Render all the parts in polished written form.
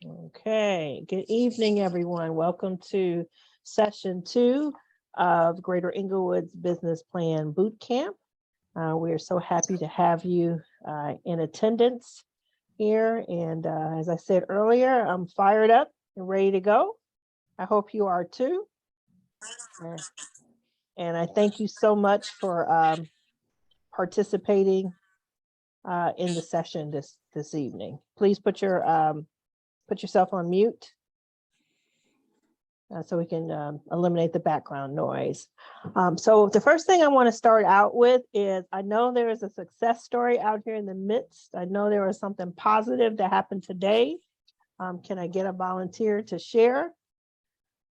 Okay, good evening, everyone. Welcome to session 2 of Greater Inglewood's Business Plan Bootcamp. We are so happy to have you in attendance here. And as I said earlier, I'm fired up and ready to go. I hope you are too. And I thank you so much for participating in the session this evening. Please put yourself on mute so we can eliminate the background noise. So the first thing I want to start out with is I know there is a success story out here in the midst. I know there was something positive that happened today. Can I get a volunteer to share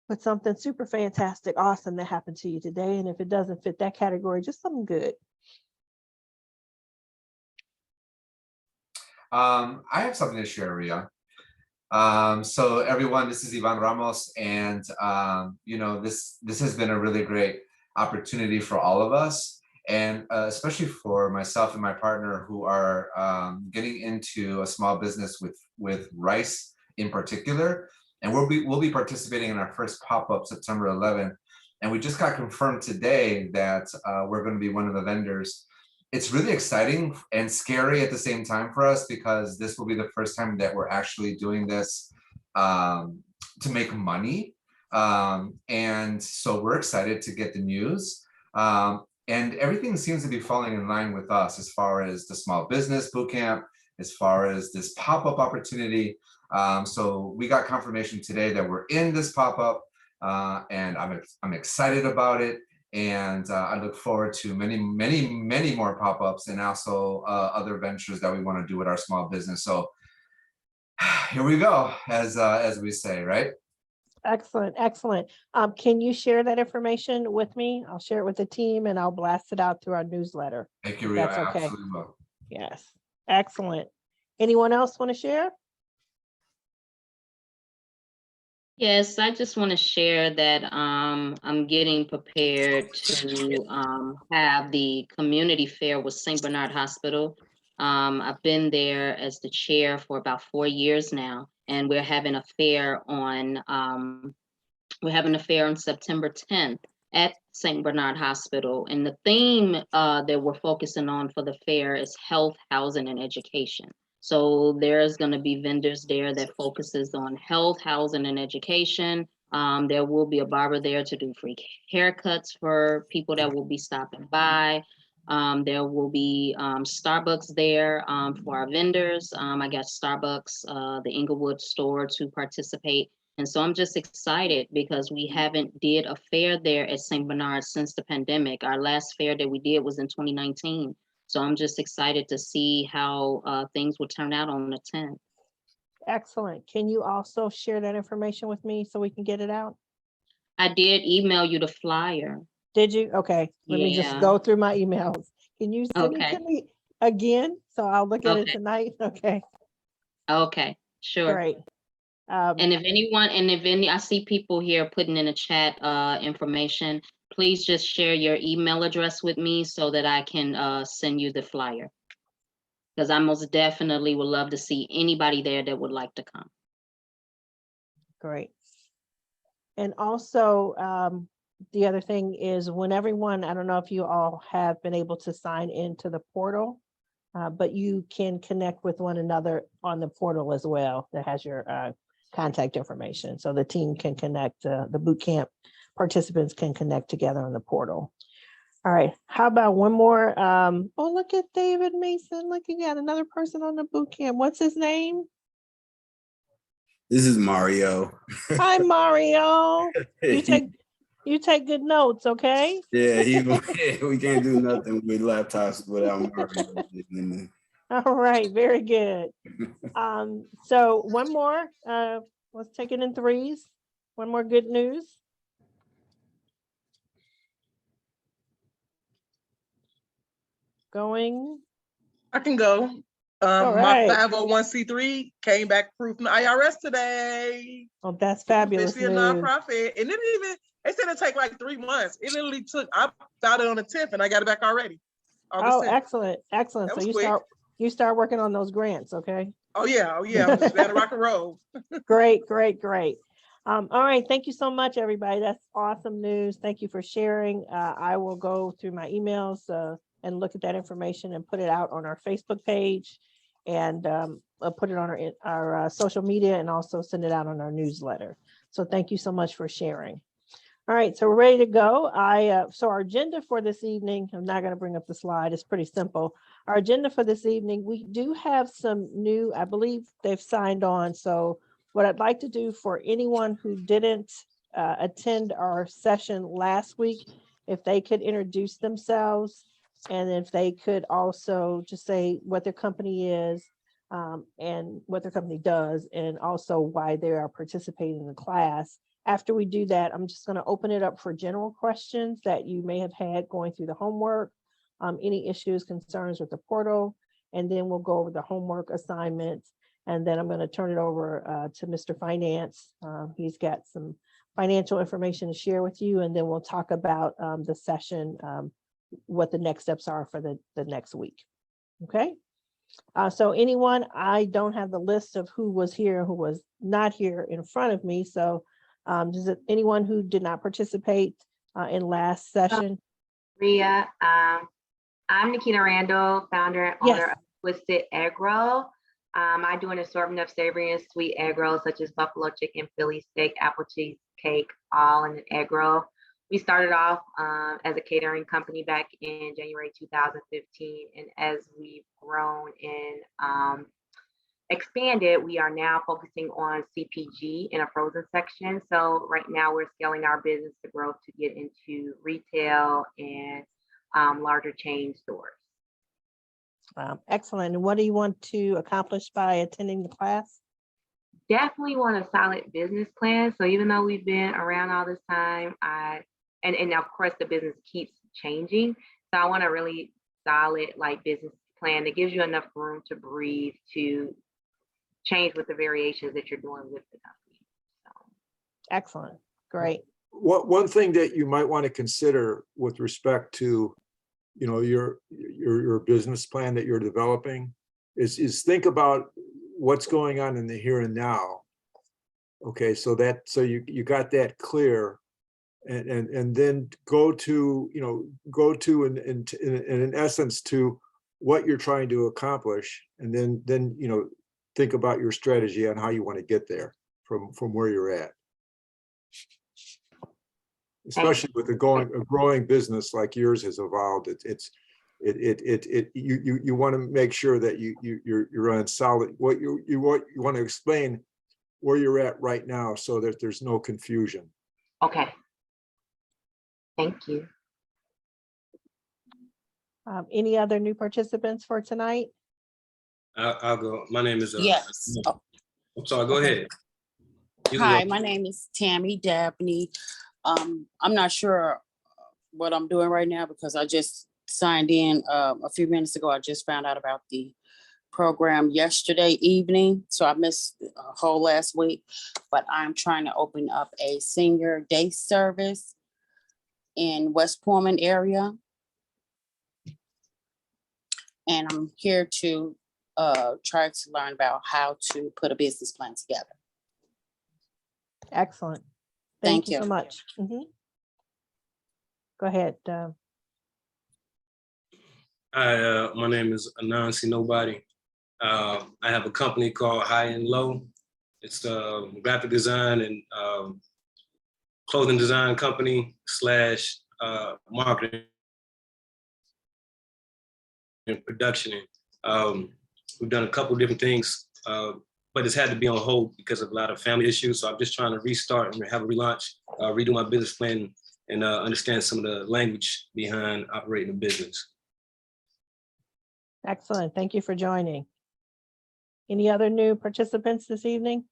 with something super fantastic, awesome that happened to you today? And if it doesn't fit that category, just something good. I have something to share, Ria. So everyone, this is Ivan Ramos, and this has been a really great opportunity for all of us, and especially for myself and my partner who are getting into a small business with rice in particular, and we'll be participating in our first pop-up September 11th, and we just got confirmed today that we're going to be one of the vendors. It's really exciting and scary at the same time for us because this will be the first time that we're actually doing this to make money. And so we're excited to get the news. And everything seems to be falling in line with us as far as the small business bootcamp, as far as this pop-up opportunity. So we got confirmation today that we're in this pop-up, and I'm excited about it. And I look forward to many more pop-ups and also other ventures that we want to do with our small business. So here we go, as we say, right? Excellent, excellent. Can you share that information with me? I'll share it with the team and I'll blast it out through our newsletter. Thank you, Ria. That's okay. Absolutely will. Yes, excellent. Anyone else want to share? Yes, I just want to share that I'm getting prepared to have the community fair with St. Bernard Hospital. I've been there as the chair for about 4 years now, and we're having a fair on September 10th at St. Bernard Hospital. And the theme that we're focusing on for the fair is health, housing, and education. So there's going to be vendors there that focuses on health, housing, and education. There will be a barber there to do free haircuts for people that will be stopping by. There will be Starbucks there for our vendors. I got Starbucks, the Inglewood store, to participate. And so I'm just excited because we haven't did a fair there at St. Bernard since the pandemic. Our last fair that we did was in 2019. So I'm just excited to see how things will turn out on the 10th. Excellent. Can you also share that information with me so we can get it out? I did email you the flyer. Did you? Okay. Let me just go through my emails. Can you send it to me again? So I'll look at it tonight. Okay. Okay, sure. Great. And if I see people here putting in the chat information, please just share your email address with me so that I can send you the flyer. Because I most definitely would love to see anybody there that would like to come. Great. And also, the other thing is when everyone, I don't know if you all have been able to sign into the portal, but you can connect with one another on the portal as well that has your contact information. So the team can connect, the bootcamp participants can connect together on the portal. All right, how about one more? Oh, look at David Mason. Look, you got another person on the bootcamp. What's his name? This is Mario. Hi, Mario. You take good notes, okay? Yeah, we can't do nothing with laptops without Mario. All right, very good. So one more, let's take it in threes. One more good news. Going. I can go. My 501c3 came back proof from the IRS today. Oh, that's fabulous. It's a nonprofit. And they said it'd take like 3 months. It literally took, I filed it on the 10th and I got it back already. Oh, excellent. Excellent. So You start working on those grants, okay? Oh yeah, I'm just ready to rock and roll. Great, great, great. All right, thank you so much, everybody. That's awesome news. Thank you for sharing. I will go through my emails and look at that information and put it out on our Facebook page, and I'll put it on our social media, and also send it out on our newsletter. So thank you so much for sharing. All right, so we're ready to go. So our agenda for this evening, I'm not going to bring up the slide. It's pretty simple. Our agenda for this evening, we do have some new, I believe they've signed on. So what I'd like to do for anyone who didn't attend our session last week, if they could introduce themselves, and if they could also just say what their company is, and what their company does, and also why they are participating in the class. After we do that, I'm just going to open it up for general questions that you may have had going through the homework, any issues, concerns with the portal, and then we'll go over the homework assignments. And then I'm going to turn it over to Mr. Finance. He's got some financial information to share with you, and then we'll talk about the session, what the next steps are for the next week. Okay. So anyone, I don't have the list of who was here and who was not here in front of me. So does anyone who did not participate in last session? Ria, I'm Nikita Randall, founder and owner Yes. of Twisted Egg Roll. I do an assortment of savory and sweet egg rolls, such as buffalo chicken, Philly steak, apple cheese cake, all in an egg roll. We started off as a catering company back in January 2015, and as we've grown and expanded, we are now focusing on CPG in a frozen section. So right now we're scaling our business to grow to get into retail and larger chain stores. Excellent. And what do you want to accomplish by attending the class? Definitely want a solid business plan. So even though we've been around all this time, and of course the business keeps changing. So I want a really solid business plan that gives you enough room to breathe, to change with the variations that you're doing with the company. So. Excellent. Great. One thing that you might want to consider with respect to, your business plan that you're developing is think about what's going on in the here and now. Okay, so you got that clear, and then go to in essence to what you're trying to accomplish, and then think about your strategy on how you want to get there from where you're at. Especially with a growing business like yours has evolved, you want to make sure that you're on solid. What you want to explain where you're at right now, so that there's no confusion. Okay. Thank you. Any other new participants for tonight? I'll go. My name is Yes. I'm sorry, go ahead. Hi, my name is Tammy Dabney. I'm not sure what I'm doing right now because I just signed in a few minutes ago. I just found out about the program yesterday evening, so I missed a whole last week, but I'm trying to open up a senior day service in West Pullman area. And I'm here to try to learn about how to put a business plan together. Excellent. Thank you so you. much. Go ahead. Hi, my name is Anansi Nobody. I have a company called High and Low. It's a graphic design and clothing design company / marketing and production. We've done a couple different things, but it's had to be on hold because of a lot of family issues. So I'm just trying to restart and have a relaunch, redo my business plan, and understand some of the language behind operating a business. Excellent. Thank you for joining. Any other new participants this evening?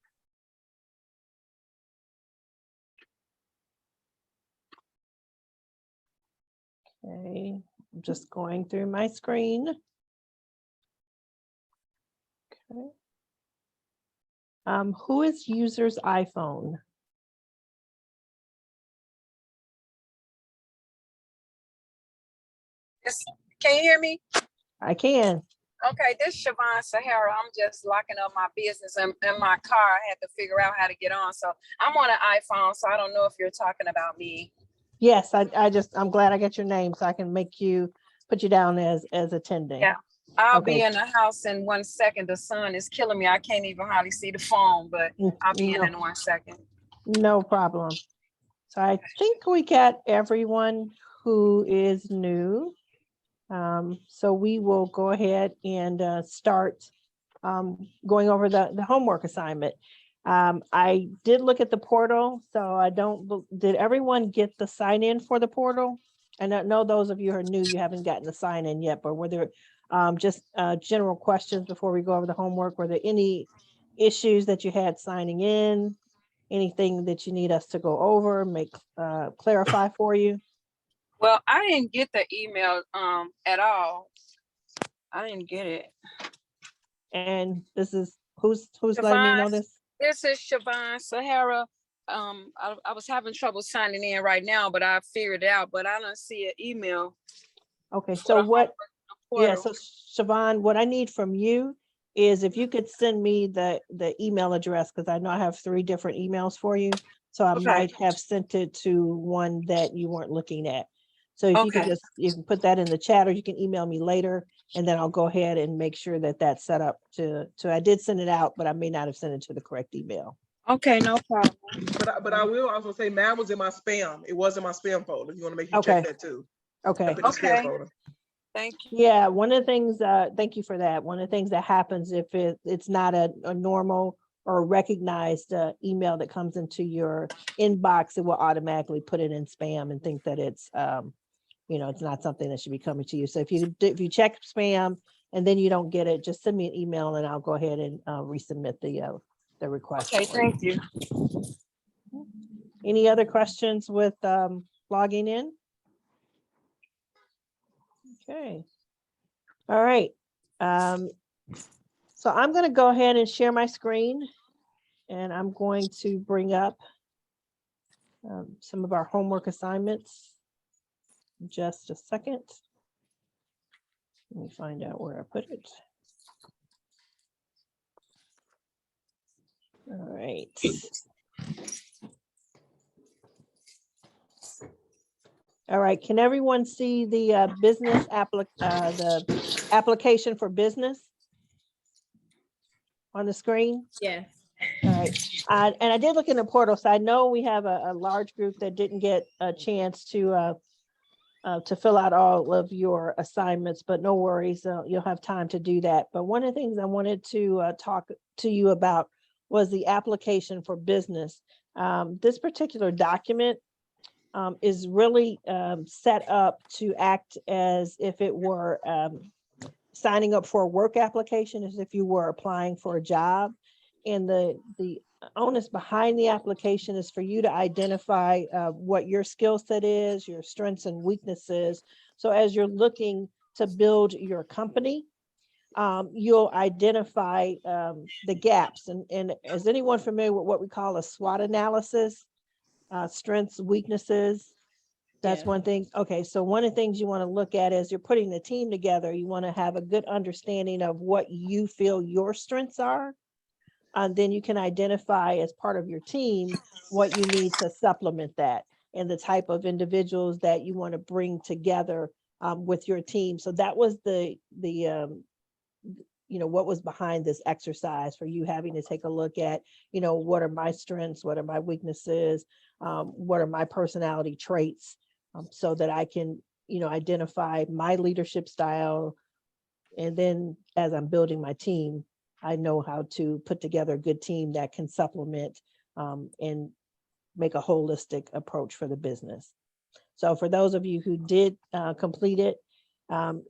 Okay, I'm just going through my screen. Okay. Who is user's iPhone? Can you hear me? I can. Okay, this is Siobhan Sahara. I'm just locking up my business in my car. I had to figure out how to get on. So I'm on an iPhone, so I don't know if you're talking about me. Yes, I'm glad I got your name so I can put you down as attending. Yeah, I'll Okay. be in the house in 1 second. The sun is killing me. I can't even hardly see the phone, but I'll be in 1 second. No problem. So I think we got everyone who is new. So we will go ahead and start going over the homework assignment. I did look at the portal, so did everyone get the sign in for the portal? And I know those of you who are new, you haven't gotten the sign in yet, but were there just general questions before we go over the homework? Were there any issues that you had signing in? Anything that you need us to go over, clarify for you? Well, I didn't get the email at all. I didn't get it. And this is who's letting me know this? This is Siobhan Sahara. I was having trouble signing in right now, but I figured it out, but I don't see an email. Okay, so so Siobhan, what I need from you is if you could send me the email address, because I know I have 3 different emails for you. So I might have sent it to one that you weren't looking at. So if you could you can put that in the chat, or you can email me later, and then I'll go ahead and make sure that that's set up I did send it out, but I may not have sent it to the correct email. Okay, no problem. But I will also say mine was in my spam. It was in my spam folder. You want to make sure you check that too. Okay. Thank you. Yeah, one of the things, thank you for that. One of the things that happens if it's not a normal or recognized email that comes into your inbox, it will automatically put it in spam and think that it's, it's not something that should be coming to you. So if you check spam and then you don't get it, just send me an email and I'll go ahead and resubmit the request. Okay, thank you. Any other questions with logging in? Okay. All right. So I'm going to go ahead and share my screen, and I'm going to bring up some of our homework assignments. Just a second. Let me find out where I put it. All right. All right, can everyone see the the application for business on the screen? Yes. All right, and I did look in the portal, so I know we have a large group that didn't get a chance to fill out all of your assignments, but no worries, you'll have time to do that. But one of the things I wanted to talk to you about was the application for business. This particular document is really set up to act as if it were signing up for a work application, as if you were applying for a job. And the onus behind the application is for you to identify what your skill set is, your strengths and weaknesses. So as you're looking to build your company, you'll identify the gaps. And is anyone familiar with what we call a SWOT analysis? Strengths, weaknesses, that's one thing. Okay, so one of the things you want to look at as you're putting the team together, you want to have a good understanding of what you feel your strengths are. And then you can identify as part of your team what you need to supplement that and the type of individuals that you want to bring together with your team. So that was what was behind this exercise for you having to take a look at, what are my strengths, what are my weaknesses, what are my personality traits, so that I can, identify my leadership style. And then as I'm building my team, I know how to put together a good team that can supplement and make a holistic approach for the business. So for those of you who did complete it,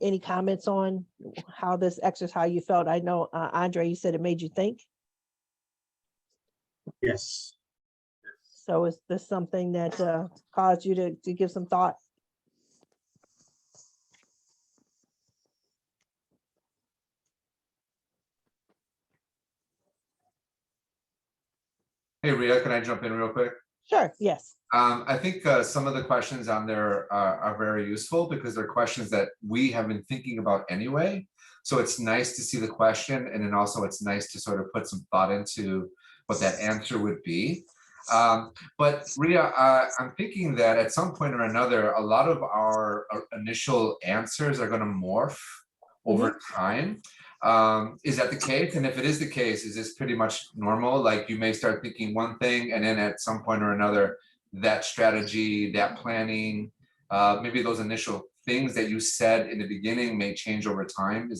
any comments on how this exercise, how you felt? I know, Andre, you said it made you think. Yes. So is this something that caused you to give some thought? Hey, Ria, can I jump in real quick? Sure, yes. I think some of the questions on there are very useful because they're questions that we have been thinking about anyway. So it's nice to see the question, and then also it's nice to sort of put some thought into what that answer would be. But Ria, I'm thinking that at some point or another, a lot of our initial answers are going to morph over time. Is that the case? And if it is the case, is this pretty much normal? Like you may start thinking one thing, and then at some point or another, that strategy, that planning, maybe those initial things that you said in the beginning may change over time.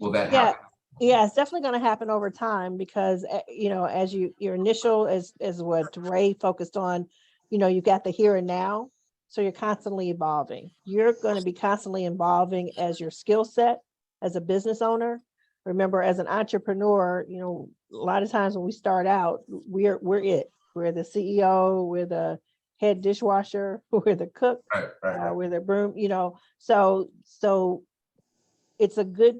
Will that happen? Yeah, it's definitely going to happen over time because, you know, as your initial is what Ray focused on, you know, you've got the here and now. So you're constantly evolving. You're going to be constantly evolving as your skill set as a business owner. Remember, as an entrepreneur, you know, a lot of times when we start out, we're it. We're the CEO, we're the head dishwasher, we're the cook, we're the broom, you know, so it's a good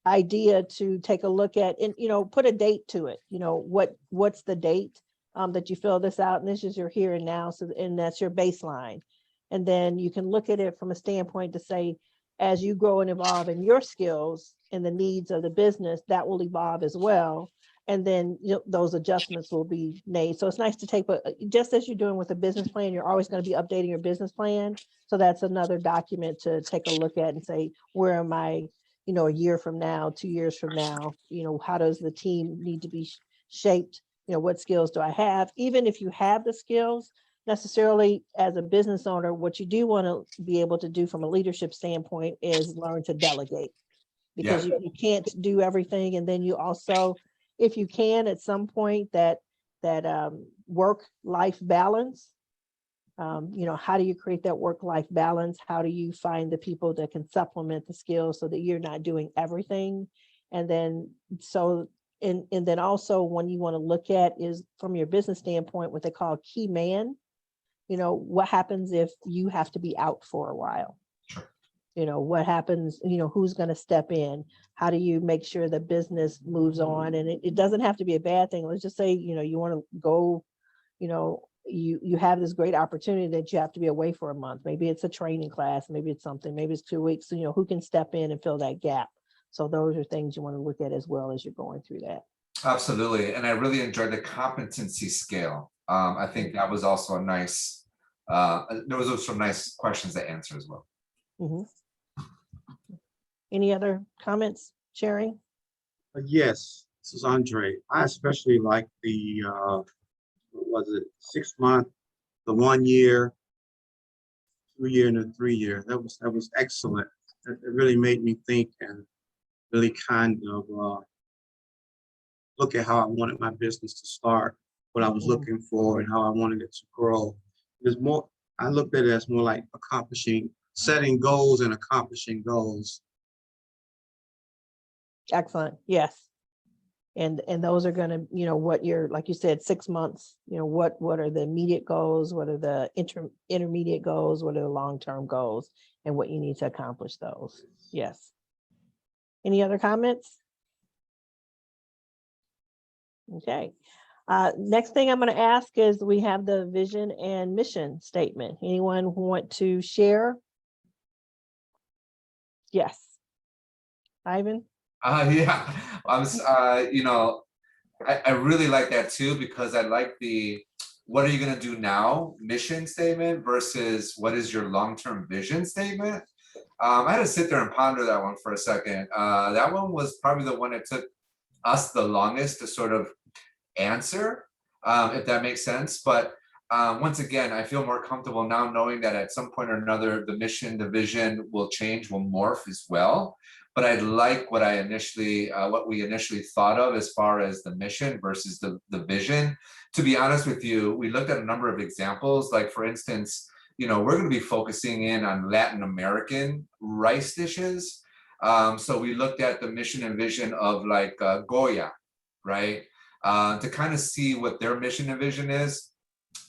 idea to take a look at and, you know, put a date to it. You know, what's the date that you fill this out, and this is your here and now. So, and that's your baseline. And then you can look at it from a standpoint to say, as you grow and evolve in your skills and the needs of the business, that will evolve as well. And then, you know, those adjustments will be made. So it's nice to take, but just as you're doing with a business plan, you're always going to be updating your business plan. So that's another document to take a look at and say, where am I, you know, a year from now, 2 years from now, you know, how does the team need to be shaped? You know, what skills do I have? Even if you have the skills, necessarily as a business owner, what you do want to be able to do from a leadership standpoint is learn to delegate, because you can't do everything. And then you also, if you can at some point, that work-life balance, you know, how do you create that work-life balance? How do you find the people that can supplement the skills so that you're not doing everything? And then and then also when you want to look at is from your business standpoint, what they call key man. You know, what happens if you have to be out for a while? Sure. You know, what happens, you know, who's going to step in? How do you make sure the business moves on? And it doesn't have to be a bad thing. Let's just say, you know, you want to go, you know, you have this great opportunity that you have to be away for a month. Maybe it's a training class, maybe it's something, maybe it's 2 weeks, you know, who can step in and fill that gap? So those are things you want to look at as well as you're going through that. Absolutely. And I really enjoyed the competency scale. I think that was also a nice, there was some nice questions to answer as well. Any other comments, Sherry? Yes, this is Andre. I especially like the, what was it, 6 month, the 1 year, 2 year, and the 3 year. That was excellent. It really made me think and really kind of look at how I wanted my business to start, what I was looking for, and how I wanted it to grow. There's more. I looked at it as more like setting goals and accomplishing goals. Excellent. Yes. And those are going to, you know, what you're, like you said, 6 months, you know, what are the immediate goals? What are the intermediate goals? What are the long-term goals, and what you need to accomplish those? Yes. Any other comments? Okay. Next thing I'm going to ask is we have the vision and mission statement. Anyone who want to share? Yes. Ivan? Yeah, you know, I really like that too, because I like the, what are you going to do now mission statement versus what is your long-term vision statement. I had to sit there and ponder that one for a second. That one was probably the one that took us the longest to sort of answer, if that makes sense. But once again, I feel more comfortable now knowing that at some point or another, the mission, the vision will change, will morph as well. But I like what we initially thought of as far as the mission versus the vision. To be honest with you, we looked at a number of examples. Like for instance, you know, we're going to be focusing in on Latin American rice dishes. So we looked at the mission and vision of like Goya, right? To kind of see what their mission and vision is,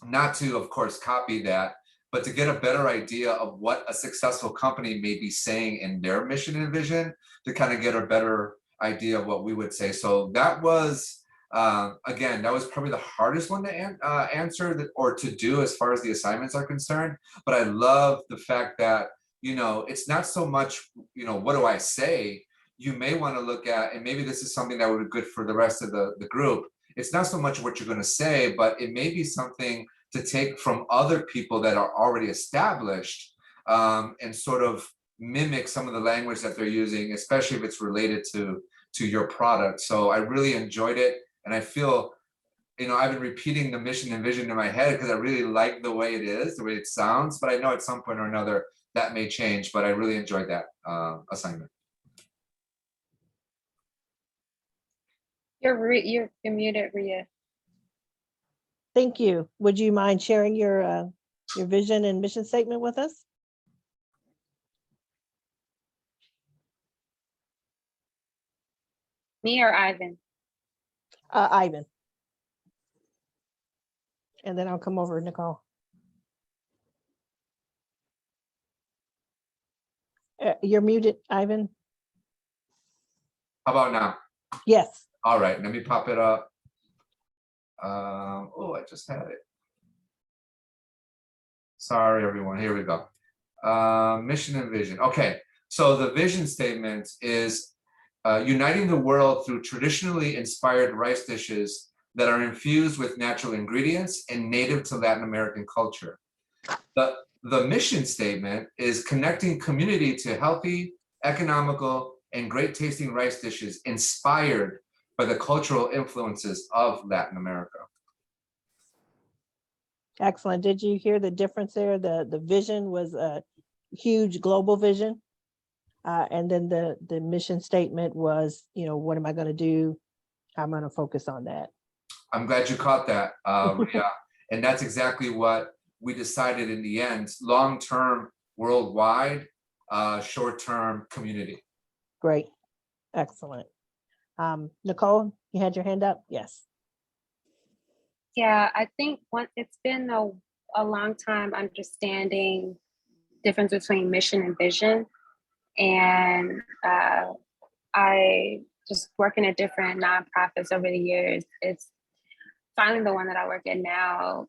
not to, of course, copy that, but to get a better idea of what a successful company may be saying in their mission and vision, to kind of get a better idea of what we would say. So that was, again, that was probably the hardest one to answer or to do as far as the assignments are concerned. But I love the fact that it's not so much, what do I say? You may want to look at, and maybe this is something that would be good for the rest of the group. It's not so much what you're going to say, but it may be something to take from other people that are already established, and sort of mimic some of the language that they're using, especially if it's related to your product. So I really enjoyed it. And I feel, I've been repeating the mission and vision in my head because I really like the way it is, the way it sounds, but I know at some point or another that may change, but I really enjoyed that assignment. You're muted, Rhea. Thank you. Would you mind sharing your vision and mission statement with us? Me or Ivan? Ivan. And then I'll come over, Nicole. You're muted, Ivan. How about now? Yes. All right, let me pop it up. Oh, I just had it. Sorry, everyone. Here we go. Mission and vision. Okay, so the vision statement is uniting the world through traditionally inspired rice dishes that are infused with natural ingredients and native to Latin American culture. The mission statement is connecting community to healthy, economical, and great tasting rice dishes inspired by the cultural influences of Latin America. Excellent. Did you hear the difference there? The vision was a huge global vision. And then the mission statement was, what am I going to do? How am I going to focus on that? I'm glad you caught that, Rhea. And that's exactly what we decided in the end: long-term worldwide, short-term community. Great. Excellent. Nicole, you had your hand up? Yes. Yeah, I think it's been a long time understanding difference between mission and vision. And I just working at different nonprofits over the years, it's finally the one that I work at now,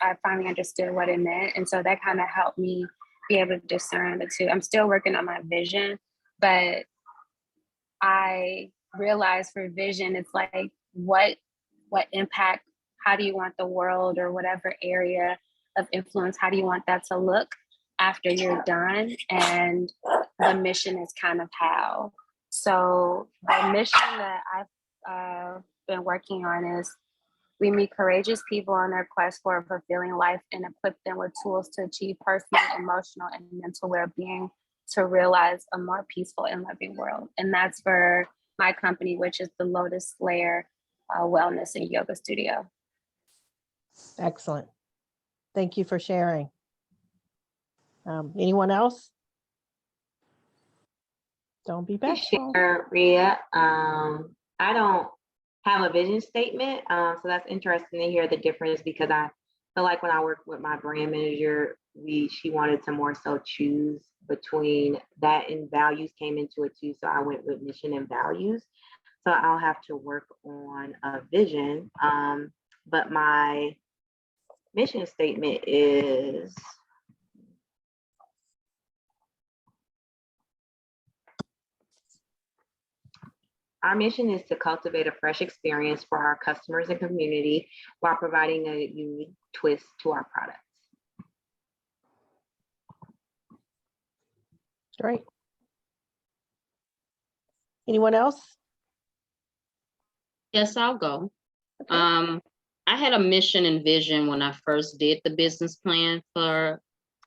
I finally understood what it meant. And so that kind of helped me be able to discern the two. I'm still working on my vision, but I realized for vision, it's like, what impact, how do you want the world or whatever area of influence, how do you want that to look after you're done? And the mission is kind of how. So the mission that I've been working on is we meet courageous people on their quest for a fulfilling life and equip them with tools to achieve personal, emotional, and mental well-being to realize a more peaceful and loving world. And that's for my company, which is the Lotus Layer Wellness and Yoga Studio. Excellent. Thank you for sharing. Anyone else? Don't be bashful. Sure, Rhea. I don't have a vision statement, so that's interesting to hear the difference, because I feel like when I worked with my brand manager, she wanted to more so choose between that, and values came into it too. So I went with mission and values. So I'll have to work on a vision. But my mission statement is, our mission is to cultivate a fresh experience for our customers and community while providing a unique twist to our products. Great. Anyone else? Yes, I'll go. Okay. I had a mission and vision when I first did the business plan for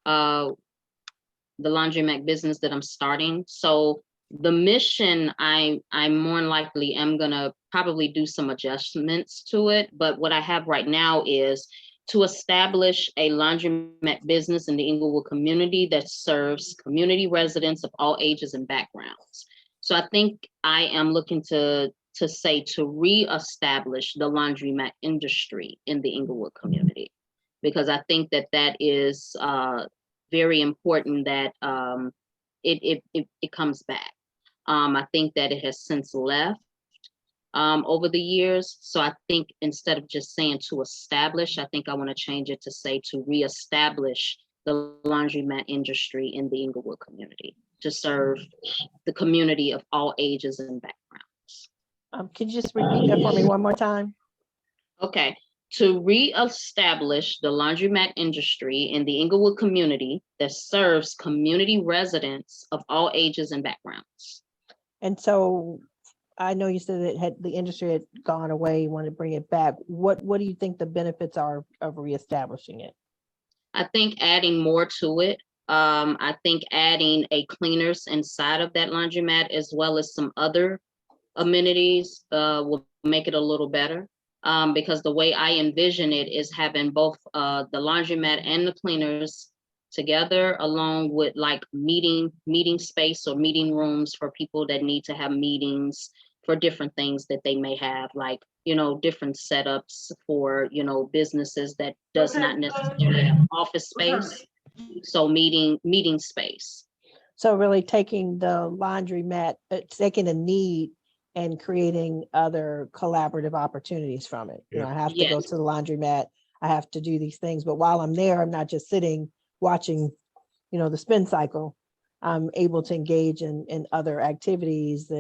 the laundromat business that I'm starting. So the mission, I more than likely am gonna probably do some adjustments to it. But what I have right now is to establish a laundromat business in the Inglewood community that serves community residents of all ages and backgrounds. So I think I am looking to reestablish the laundromat industry in the Inglewood community, because I think that is very important that it comes back. I think that it has since left over the years. So I think instead of just saying to establish, I think I want to change it to say to reestablish the laundromat industry in the Inglewood community to serve the community of all ages and backgrounds. Could you just repeat that for me one more time? Okay, to reestablish the laundromat industry in the Inglewood community that serves community residents of all ages and backgrounds. And so I know you said that the industry had gone away, you want to bring it back. What do you think the benefits are of reestablishing it? I think adding more to it. I think adding a cleaners inside of that laundromat as well as some other amenities will make it a little better. Because the way I envision it is having both the laundromat and the cleaners together, along with like meeting space or meeting rooms for people that need to have meetings for different things that they may have, like, you know, different setups for, you know, businesses that does not necessarily have office space. So meeting space. So really taking the laundromat, taking a need and creating other collaborative opportunities from it. You know, I have to go Yes. to the laundromat, I have to do these things, but while I'm there, I'm not just sitting watching, you know, the spin cycle. I'm able to engage in other activities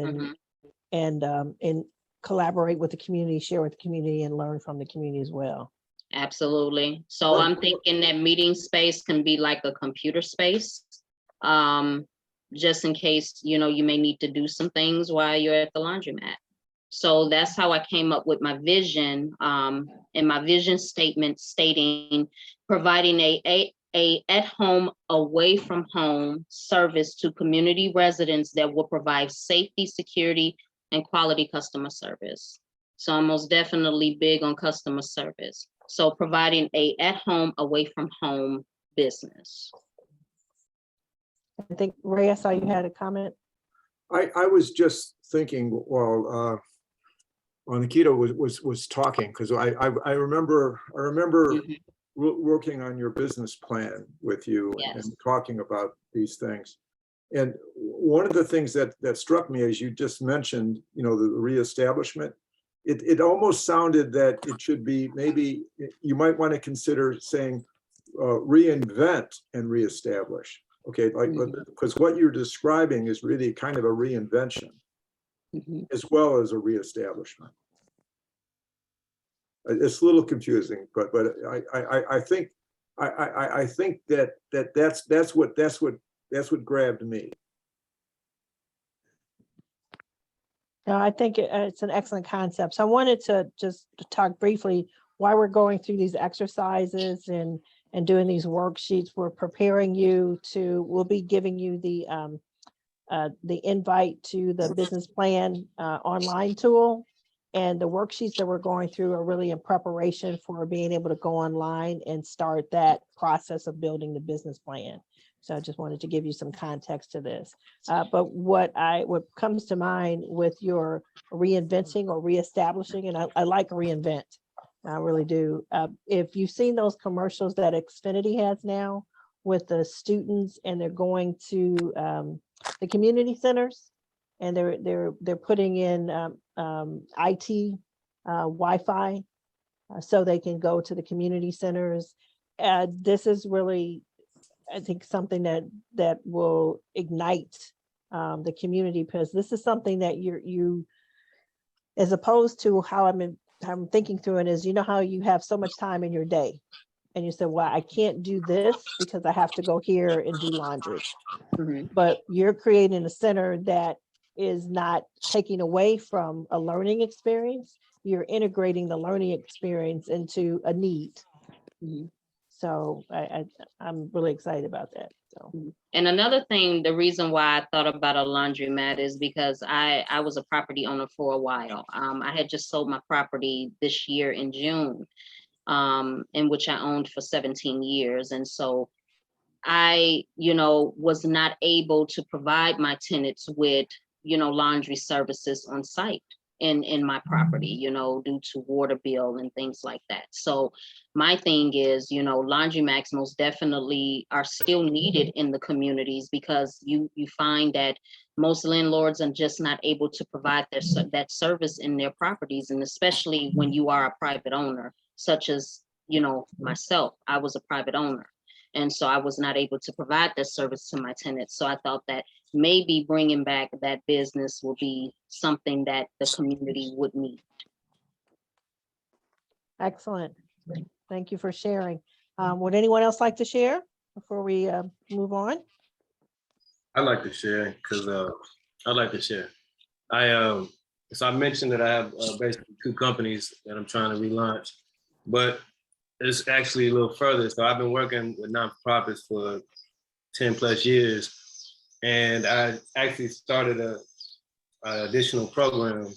and collaborate with the community, share with the community, and learn from the community as well. Absolutely. So I'm thinking that meeting space can be like a computer space. Just in case, you know, you may need to do some things while you're at the laundromat. So that's how I came up with my vision, and my vision statement stating providing a at home, away from home service to community residents that will provide safety, security, and quality customer service. So I'm most definitely big on customer service. So providing a at home, away from home business. I think, Ray, I saw you had a comment. I was just thinking while Nikita was talking, because I remember working on your business plan with you and talking about these things. And one of the things that struck me, as you just mentioned, you know, the reestablishment, it almost sounded that it should be, maybe you might want to consider saying reinvent and reestablish. Okay, like, because what you're describing is really kind of a reinvention as well as a reestablishment. It's a little confusing, but I think that's what grabbed me. No, I think it's an excellent concept. So I wanted to just talk briefly why we're going through these exercises and doing these worksheets. We're preparing you to, we'll be giving you the invite to the business plan online tool. And the worksheets that we're going through are really in preparation for being able to go online and start that process of building the business plan. So I just wanted to give you some context to this. But what comes to mind with your reinventing or reestablishing, and I like reinvent, I really do. If you've seen those commercials that Xfinity has now with the students, and they're going to the community centers, and they're putting in IT Wi-Fi so they can go to the community centers. This is really, I think, something that will ignite the community, because this is something that you, as opposed to how I'm thinking through it, is, you know how you have so much time in your day and you say, well, I can't do this because I have to go here and do laundry. But you're creating a center that is not taking away from a learning experience. You're integrating the learning experience into a need. So I'm really excited about that. So. And another thing, the reason why I thought about a laundromat is because I was a property owner for a while. I had just sold my property this year in June, in which I owned for 17 years. And so I, was not able to provide my tenants with, laundry services on site in my property, due to water bill and things like that. So my thing is, laundromats most definitely are still needed in the communities, because you find that most landlords are just not able to provide that service in their properties. And especially when you are a private owner, such as, myself, I was a private owner. And so I was not able to provide that service to my tenants. So I thought that maybe bringing back that business will be something that the community would need. Excellent. Thank you for sharing. Would anyone else like to share before we move on? I like to share because I like to share. So I mentioned that I have basically 2 companies that I'm trying to relaunch, but it's actually a little further. So I've been working with nonprofits for 10 plus years, and I actually started an additional program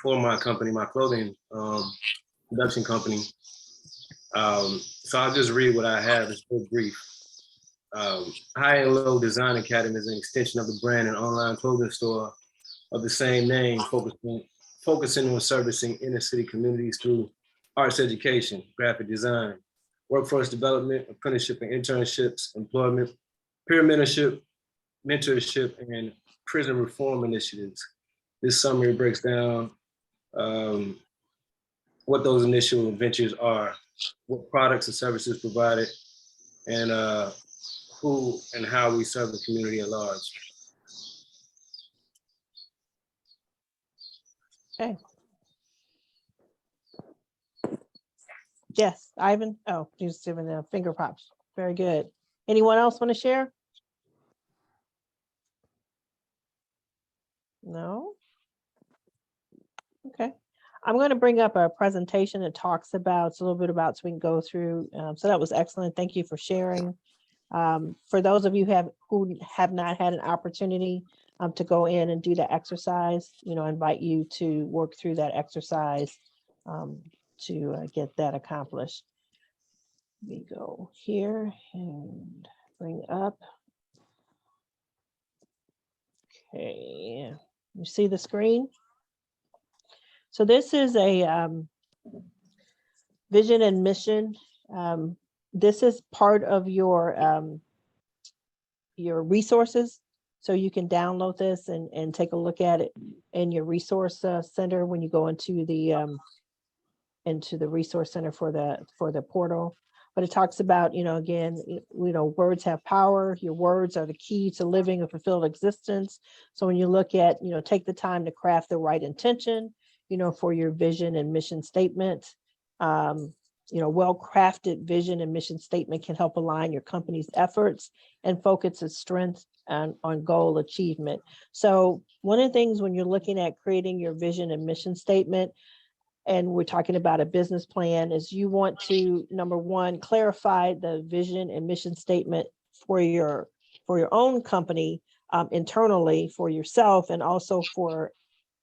for my company, my clothing production company. So I'll just read what I have. It's real brief. High and Low Design Academy is an extension of the brand and online clothing store of the same name, focusing on servicing inner city communities through arts education, graphic design, workforce development, apprenticeship and internships, employment, peer mentorship, and prison reform initiatives. This summary breaks down what those initial ventures are, what products and services provided, and who and how we serve the community at large. Okay. Yes, Ivan. Oh, just giving the finger pops. Very good. Anyone else want to share? No? Okay. I'm going to bring up a presentation that talks about, it's a little bit about, so we can go through. So that was excellent. Thank you for sharing. For those of you who have not had an opportunity to go in and do the exercise, I invite you to work through that exercise to get that accomplished. Let me go here and bring up. Okay, you see the screen? So this is a vision and mission. This is part of your resources. So you can download this and take a look at it in your resource center when you go into the resource center for the portal. But it talks about, again, words have power. Your words are the key to living a fulfilled existence. So when you look at, take the time to craft the right intention, for your vision and mission statement. Well-crafted vision and mission statement can help align your company's efforts and focus its strength on goal achievement. So one of the things when you're looking at creating your vision and mission statement, and we're talking about a business plan, is you want to, number one, clarify the vision and mission statement for your own company, internally for yourself, and also for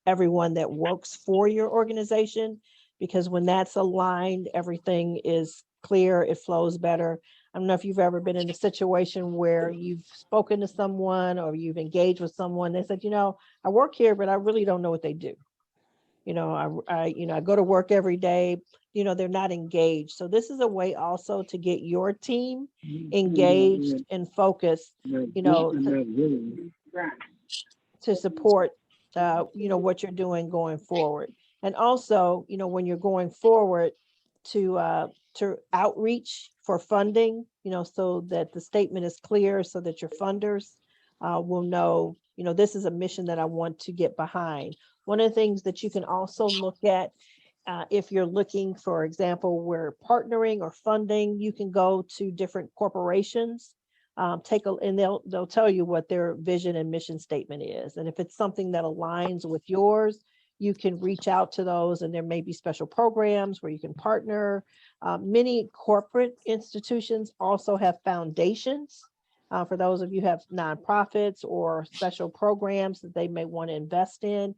everyone that works for your organization, because when that's aligned, everything is clear, it flows better. I don't know if you've ever been in a situation where you've spoken to someone or you've engaged with someone, they said, I work here, but I really don't know what they do. I go to work every day, they're not engaged. So this is a way also to get your team engaged and focused, to support what you're doing going forward. And also, when you're going forward to outreach for funding, so that the statement is clear, so that your funders will know, this is a mission that I want to get behind. One of the things that you can also look at, if you're looking, for example, we're partnering or funding, you can go to different corporations, and they'll tell you what their vision and mission statement is. And if it's something that aligns with yours, you can reach out to those, and there may be special programs where you can partner. Many corporate institutions also have foundations. For those of you who have nonprofits or special programs that they may want to invest in,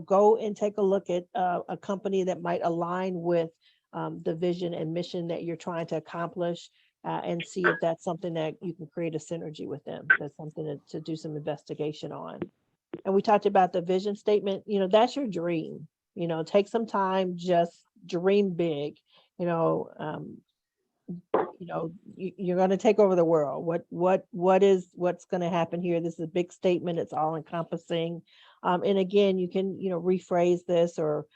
go and take a look at a company that might align with the vision and mission that you're trying to accomplish, and see if that's something that you can create a synergy with them. That's something to do some investigation on. And we talked about the vision statement, that's your dream. Take some time, just dream big. You're going to take over the world. What's going to happen here? This is a big statement. It's all encompassing. And again, you can, rephrase this or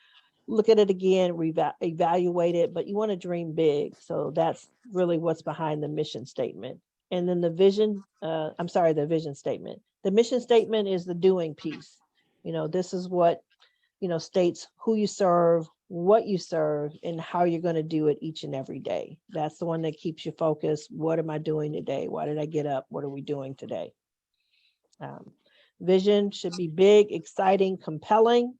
look at it again, evaluate it, but you want to dream big. So that's really what's behind the mission statement. And then the vision, the vision statement. The mission statement is the doing piece. This is what, states who you serve, what you serve, and how you're going to do it each and every day. That's the one that keeps you focused. What am I doing today? Why did I get up? What are we doing today? Vision should be big, exciting, compelling.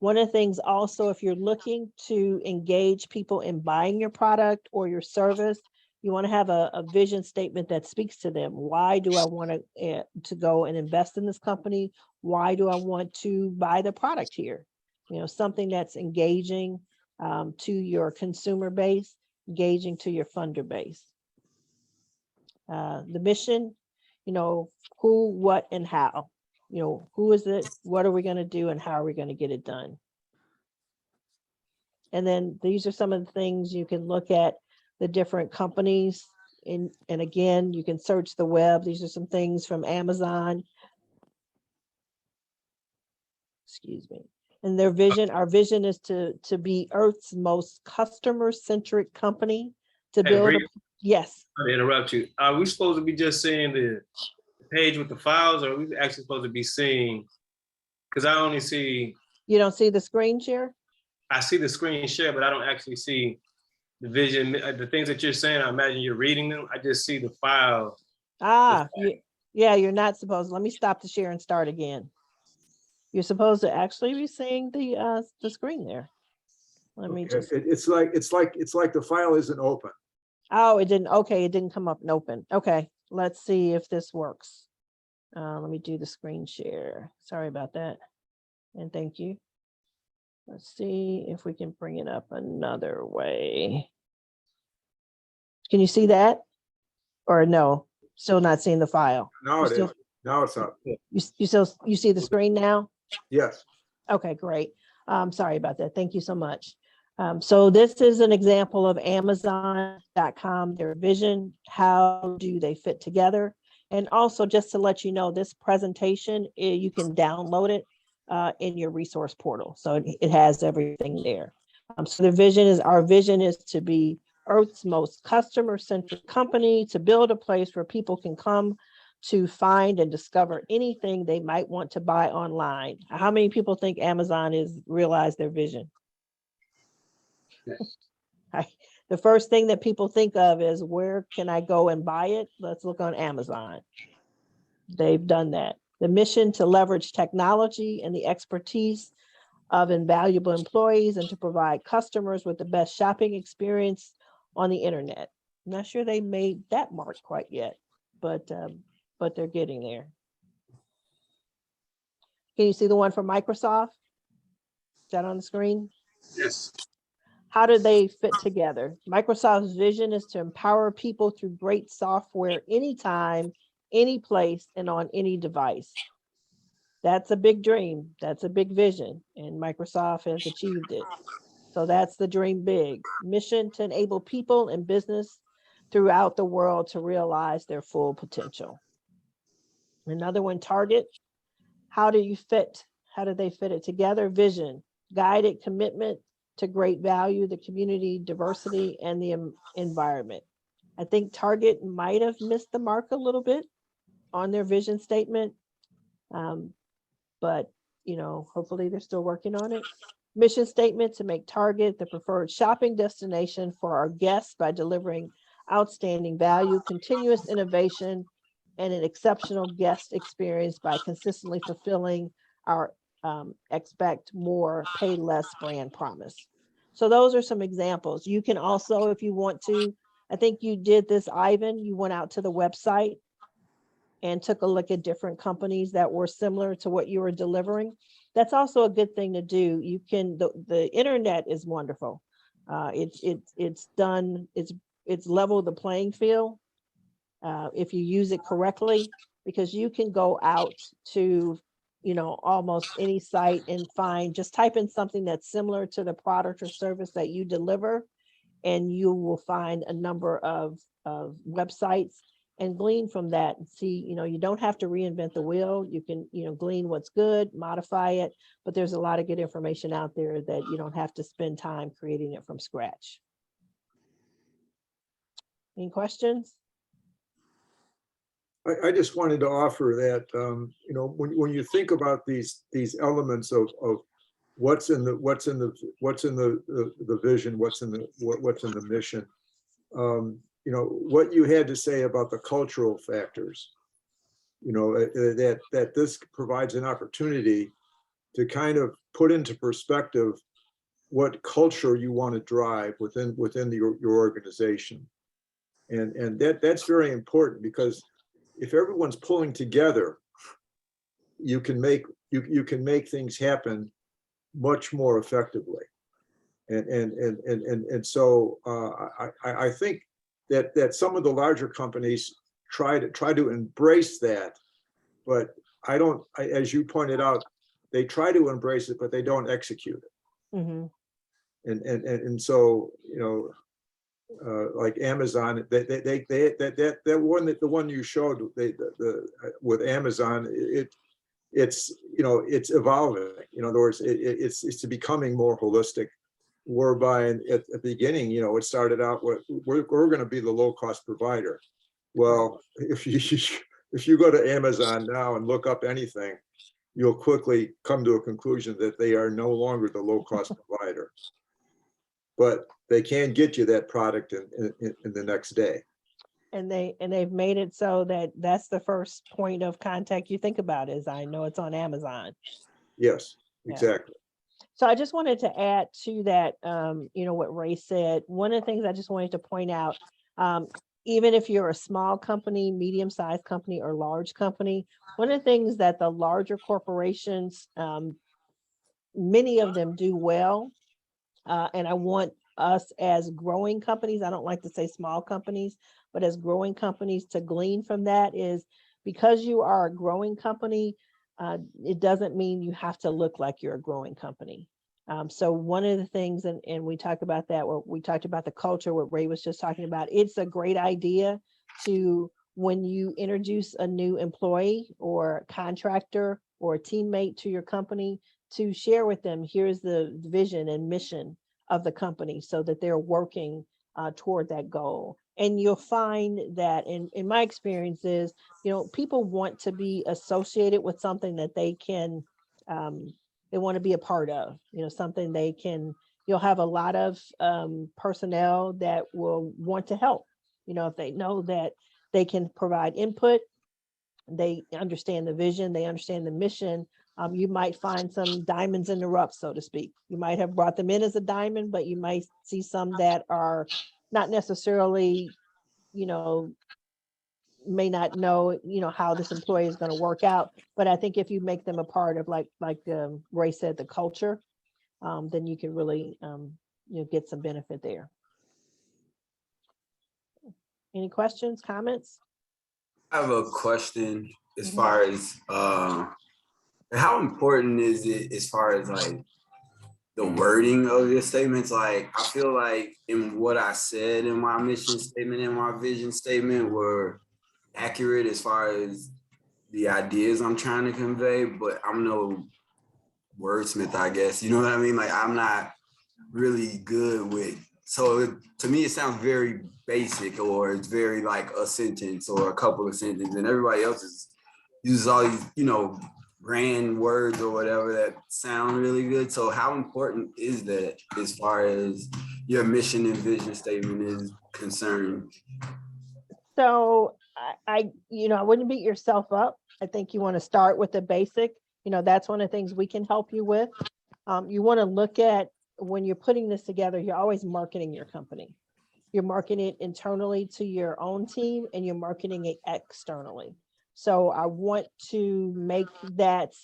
One of the things also, if you're looking to engage people in buying your product or your service, you want to have a vision statement that speaks to them. Why do I want to go and invest in this company? Why do I want to buy the product here? Something that's engaging to your consumer base, engaging to your funder base. The mission, who, what, and how. Who is it? What are we going to do? And how are we going to get it done? And then these are some of the things you can look at the different companies. And again, you can search the web. These are some things from Amazon. Excuse me. And their vision, our vision is to be Earth's most customer-centric company, to build. Yes. I'm gonna interrupt you. Are we supposed to be just seeing the page with the files, or are we actually supposed to be seeing? Because I only see. You don't see the screen share? I see the screen share, but I don't actually see the vision. The things that you're saying, I imagine you're reading them. I just see the file. Yeah, you're not supposed. Let me stop the share and start again. You're supposed to actually be seeing the screen there. Let me just. It's like the file isn't open. Oh, it didn't. Okay, it didn't come up and open. Okay, let's see if this works. Let me do the screen share. Sorry about that. And thank you. Let's see if we can bring it up another way. Can you see that? Or no? Still not seeing the file? No, it is. Now it's up. You see the screen now? Yes. Okay, great. Sorry about that. Thank you so much. So this is an example of Amazon.com, their vision. How do they fit together? And also, just to let you know, this presentation, you can download it in your resource portal. So it has everything there. So our vision is to be Earth's most customer-centric company, to build a place where people can come to find and discover anything they might want to buy online. How many people think Amazon has realized their vision? The first thing that people think of is, where can I go and buy it? Let's look on Amazon. They've done that. The mission to leverage technology and the expertise of invaluable employees and to provide customers with the best shopping experience on the internet. I'm not sure they made that mark quite yet, but they're getting there. Can you see the one from Microsoft? Is that on the screen? Yes. How do they fit together? Microsoft's vision is to empower people through great software anytime, any place, and on any device. That's a big dream. That's a big vision, and Microsoft has achieved it. So that's the dream big. Mission to enable people and business throughout the world to realize their full potential. Another one, Target. How do they fit it together? Vision, guided commitment to great value, the community, diversity, and the environment. I think Target might have missed the mark a little bit on their vision statement, but hopefully they're still working on it. Mission statement to make Target the preferred shopping destination for our guests by delivering outstanding value, continuous innovation, and an exceptional guest experience by consistently fulfilling our expect more, pay less brand promise. So those are some examples. You can also, if you want to, I think you did this, Ivan, you went out to the website and took a look at different companies that were similar to what you were delivering. That's also a good thing to do. You can, the internet is wonderful. It's leveled the playing field if you use it correctly, because you can go out to almost any site and just type in something that's similar to the product or service that you deliver, and you will find a number of websites, and glean from that and see, you don't have to reinvent the wheel. You can, glean what's good, modify it, but there's a lot of good information out there that you don't have to spend time creating it from scratch. Any questions? I just wanted to offer that, when you think about these elements of what's in the vision, what's in the mission, what you had to say about the cultural factors, that this provides an opportunity to kind of put into perspective what culture you want to drive within your organization. And that's very important, because if everyone's pulling together, you can make things happen much more effectively. And so I think that some of the larger companies try to embrace that, but as you pointed out, they try to embrace it, but they don't execute it. Mm-hmm. And so, like Amazon, the one you showed, with Amazon, it's evolving. In other words, it's becoming more holistic. Whereby at the beginning, it started out with we're going to be the low cost provider. Well, if you go to Amazon now and look up anything, you'll quickly come to a conclusion that they are no longer the low cost provider. But they can get you that product in the next day. And they've made it so that that's the first point of contact you think about is, I know it's on Amazon. Yes, exactly. Yeah. So I just wanted to add to that, what Ray said. One of the things I just wanted to point out, even if you're a small company, medium-sized company, or large company, one of the things that the larger corporations, many of them do well, and I want us as growing companies, I don't like to say small companies, but as growing companies to glean from that is, because you are a growing company, it doesn't mean you have to look like you're a growing company. So one of the things, and we talk about that, we talked about the culture, what Ray was just talking about, it's a great idea to, when you introduce a new employee or contractor or a teammate to your company, to share with them, here's the vision and mission of the company, so that they're working toward that goal. And you'll find that in my experiences, people want to be associated with something that they can, they want to be a part of, something they can, you'll have a lot of personnel that will want to help, if they know that they can provide input, they understand the vision, they understand the mission. You might find some diamonds in the rough, so to speak. You might have brought them in as a diamond, but you might see some that are not necessarily, may not know, how this employee is going to work out. But I think if you make them a part of, like Ray said, the culture, then you can really, get some benefit there. Any questions, comments? I have a question as far as how important is it as far as like the wording of your statements? Like, I feel like in what I said in my mission statement and my vision statement were accurate as far as the ideas I'm trying to convey, but I'm no wordsmith, I guess. You know what I mean? Like, I'm not really good with, so to me, it sounds very basic, or it's very like a sentence or a couple of sentences, and everybody else uses all these, grand words or whatever that sound really good. So how important is that as far as your mission and vision statement is concerned? So I wouldn't beat yourself up. I think you want to start with the basic. That's one of the things we can help you with. You want to look at, when you're putting this together, you're always marketing your company. You're marketing it internally to your own team, and you're marketing it externally. So I want to make that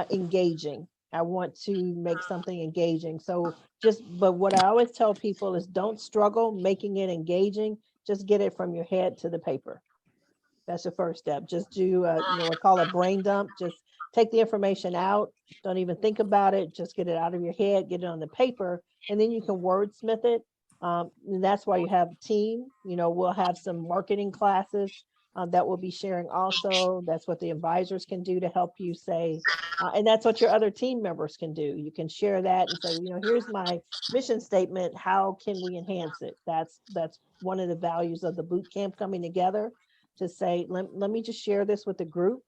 engaging. I want to make something engaging. But what I always tell people is, don't struggle making it engaging. Just get it from your head to the paper. That's the first step. Just do, we call a brain dump. Just take the information out. Don't even think about it. Just get it out of your head, get it on the paper, and then you can wordsmith it. And that's why you have a team. We'll have some marketing classes that we'll be sharing also. That's what the advisors can do to help you say, and that's what your other team members can do. You can share that and say, here's my mission statement. How can we enhance it? That's one of the values of the boot camp coming together to say, let me just share this with the group.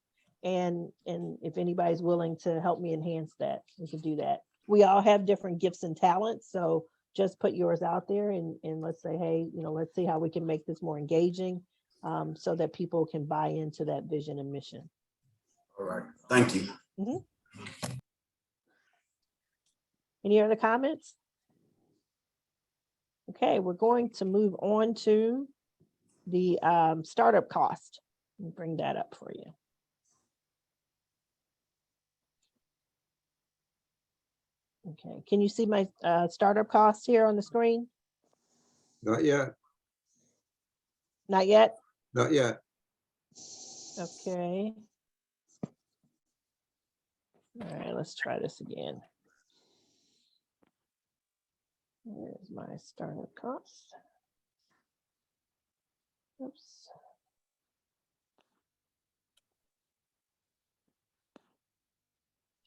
And if anybody's willing to help me enhance that, we can do that. We all have different gifts and talents. So just put yours out there and let's say, hey, let's see how we can make this more engaging, so that people can buy into that vision and mission. All right, thank you. Any other comments? Okay, we're going to move on to the startup cost. Let me bring that up for you. Okay, can you see my startup cost here on the screen? Not yet, Not yet? not yet. Okay. All right, let's try this again. There's my startup cost. Oops.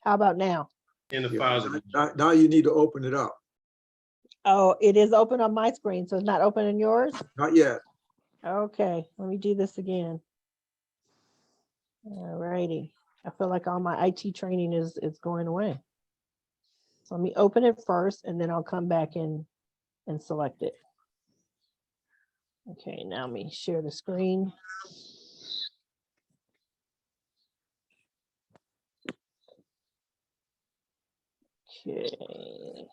How about now? In the Yeah, files. now you need to open it up. Oh, it is open on my screen, so it's not open on yours? Not yet. Okay, let me do this again. All righty. I feel like all my IT training is going away. So let me open it first and then I'll come back in and select it. Okay, now let me share the screen. Okay.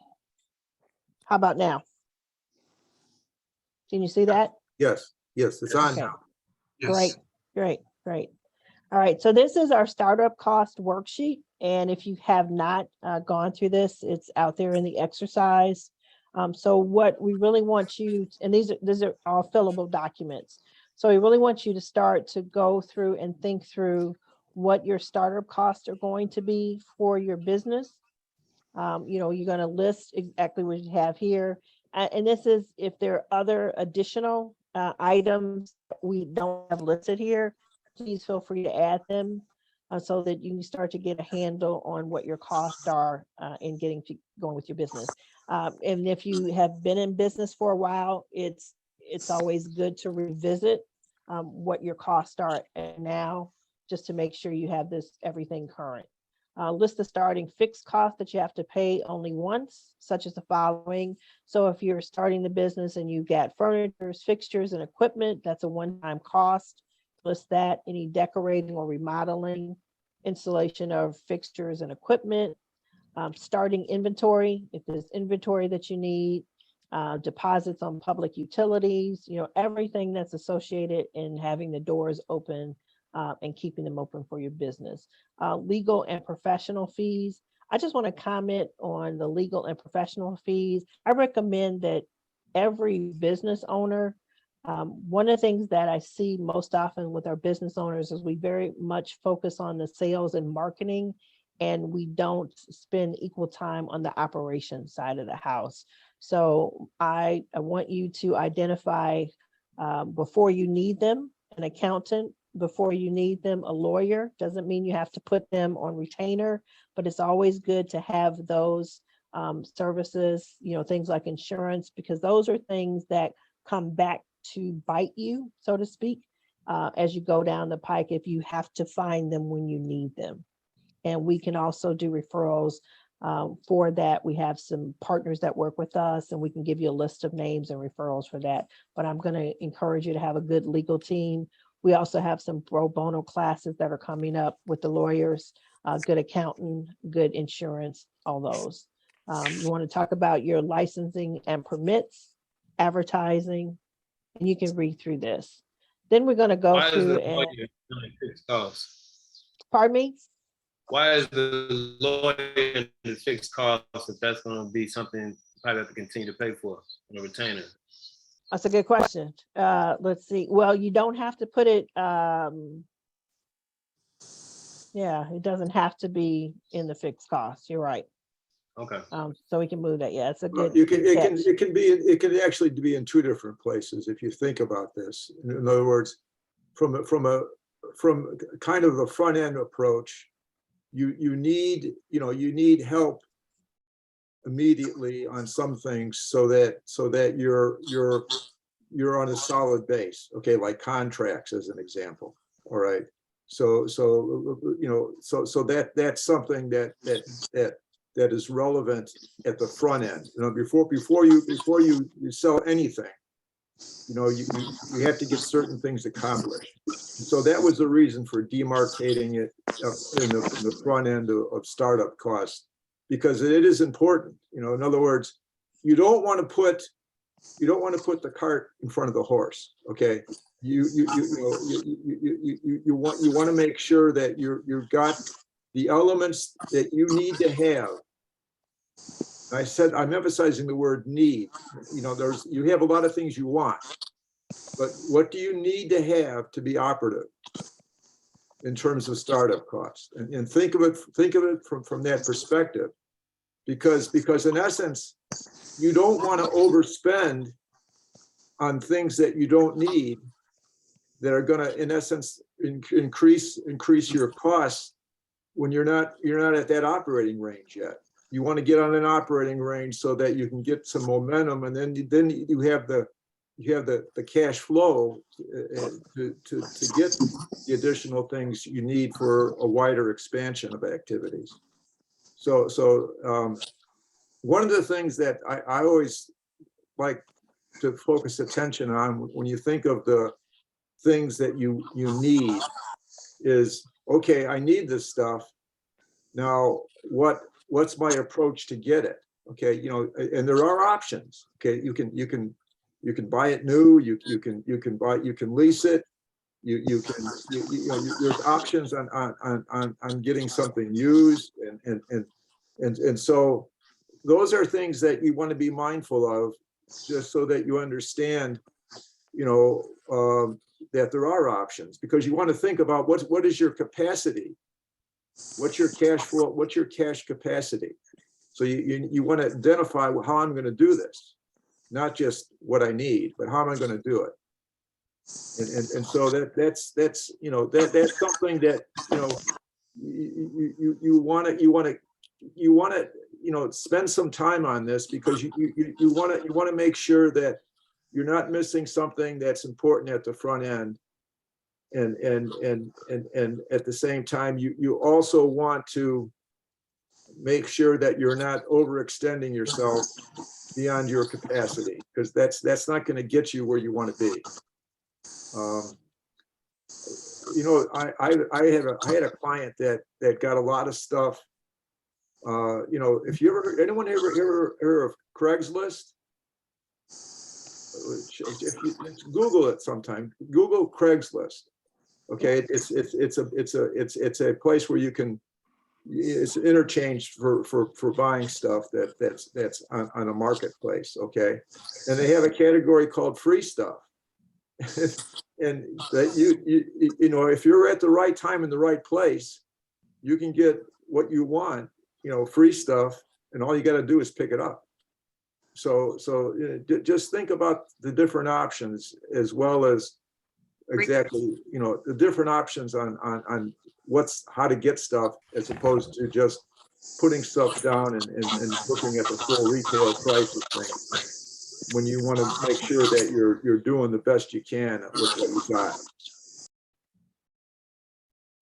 How about now? Can you see that? Yes, it's on Okay. now. Great, great, great. All right, so this is our startup cost worksheet. And if you have not gone through this, it's out there in the exercise. So what we really want you, and these are all fillable documents. So we really want you to start to go through and think through what your startup costs are going to be for your business. You're going to list exactly what you have here. And this is if there are other additional items we don't have listed here, please feel free to add them so that you can start to get a handle on what your costs are in getting to going with your business. And if you have been in business for a while, it's always good to revisit what your costs are now, just to make sure you have everything current. List the starting fixed cost that you have to pay only once, such as the following. So if you're starting the business and you've got furniture, fixtures, and equipment, that's a one-time cost. List that. Any decorating or remodeling, installation of fixtures and equipment, starting inventory, if there's inventory that you need, deposits on public utilities, everything that's associated in having the doors open and keeping them open for your business. Legal and professional fees. I just want to comment on the legal and professional fees. I recommend that every business owner, one of the things that I see most often with our business owners is we very much focus on the sales and marketing, and we don't spend equal time on the operations side of the house. So I want you to identify before you need them, an accountant. Before you need them, a lawyer. Doesn't mean you have to put them on retainer, but it's always good to have those services, things like insurance, because those are things that come back to bite you, so to speak, as you go down the pike if you have to find them when you need them. And we can also do referrals for that. We have some partners that work with us, and we can give you a list of names and referrals for that. But I'm going to encourage you to have a good legal team. We also have some pro bono classes that are coming up with the lawyers, good accountant, good insurance, all those. You want to talk about your licensing and permits, advertising, and you can read through this. Then we're going to go through and. Pardon me? Why is the lawyer the fixed cost if that's going to be something you probably have to continue to pay for on a retainer? That's a good question. Let's see. Well, you don't have to put it. Yeah, it doesn't have to be in the fixed cost. You're right. Okay. So we can move that. Yeah, it's a good. It can actually be in two different places if you think about this. In other words, from kind of the front end approach, you need help immediately on some things so that you're on a solid base. Okay, like contracts as an example. All right. So that's something that is relevant at the front end. Before you sell anything, you have to get certain things accomplished. So that was the reason for demarcating it in the front end of startup costs, because it is important. In other words, you don't want to put the cart in front of the horse. Okay, you want to make sure that you've got the elements that you need to have. I'm emphasizing the word need. You have a lot of things you want, but what do you need to have to be operative in terms of startup costs? And think of it from that perspective, because in essence, you don't want to overspend on things that you don't need, that are going to, in essence, increase your costs when you're not at that operating range yet. You want to get on an operating range so that you can get some momentum, and then you have the cash flow to get the additional things you need for a wider expansion of activities. So one of the things that I always like to focus attention on when you think of the things that you need is, okay, I need this stuff. Now, what's my approach to get it? Okay, and there are options. Okay, you can buy it new. You can lease it. There's options on getting something used, and so those are things that you want to be mindful of, just so that you understand, that there are options, because you want to think about what is your capacity, what's your cash flow, what's your cash capacity. So you want to identify how I'm going to do this, not just what I need, but how am I going to do it. And so that's something that you want to spend some time on this, because you want to make sure that you're not missing something that's important at the front end, and at the same time you also want to make sure that you're not overextending yourself beyond your capacity, because that's not going to get you where you want to be. I had a client that got a lot of stuff. If anyone ever heard of Craigslist? If you Google it sometime, Google Craigslist. Okay, it's a place where you can, it's interchange for buying stuff that's on a marketplace. Okay, and they have a category called free stuff. And that if you're at the right time in the right place, you can get what you want, free stuff, and all you got to do is pick it up. So just think about the different options, as well as exactly, the different options on how to get stuff, as opposed to just putting stuff down and looking at the full retail price of things, when you want to make sure that you're doing the best you can with what you got.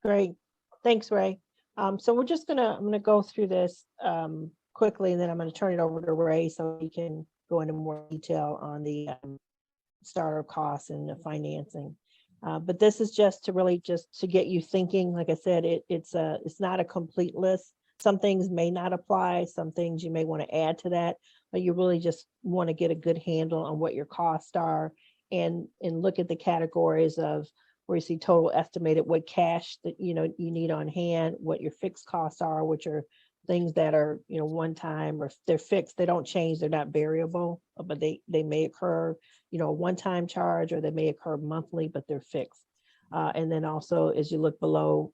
Great, thanks, Ray. So I'm gonna go through this quickly, and then I'm going to turn it over to Ray so he can go into more detail on the startup costs and the financing. But this is just to get you thinking. Like I said, it's not a complete list. Some things may not apply, some things you may want to add to that, but you really just want to get a good handle on what your costs are, and look at the categories of where you see total estimated, what cash that you need on hand, what your fixed costs are, which are things that are one time, or they're fixed, they don't change, they're not variable, but they may occur a one-time charge, or they may occur monthly, but they're fixed. And then also, as you look below,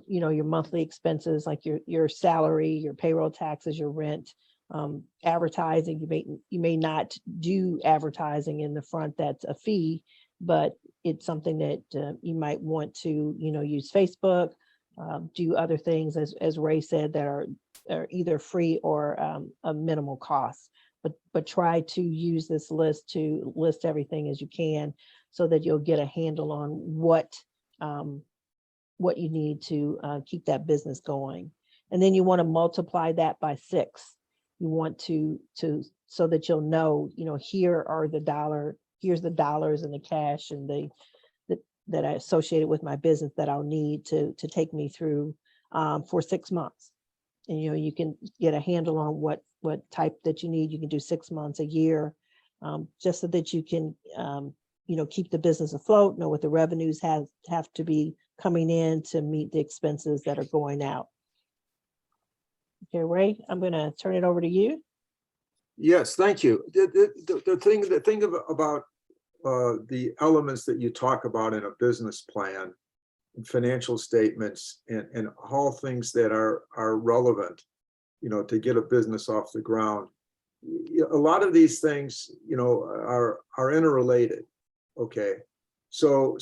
your monthly expenses, like your salary, your payroll taxes, your rent, advertising. You may not do advertising in the front, that's a fee, but it's something that you might want to, use Facebook, do other things, as Ray said, that are either free or a minimal cost. But try to use this list to list everything as you can, so that you'll get a handle on what you need to keep that business going. And then you want to multiply that by 6. You want to so that you'll know, here's the dollars and the cash and that I associated with my business that I'll need to take me through for 6 months. And you can get a handle on what type that you need. You can do 6 months, a year, just so that you can keep the business afloat, know what the revenues have to be coming in to meet the expenses that are going out. Okay, Ray, I'm going to turn it over to you. Yes, thank you. The thing about the elements that you talk about in a business plan, financial statements, and all things that are relevant, to get a business off the ground. A lot of these things, are interrelated. Okay, so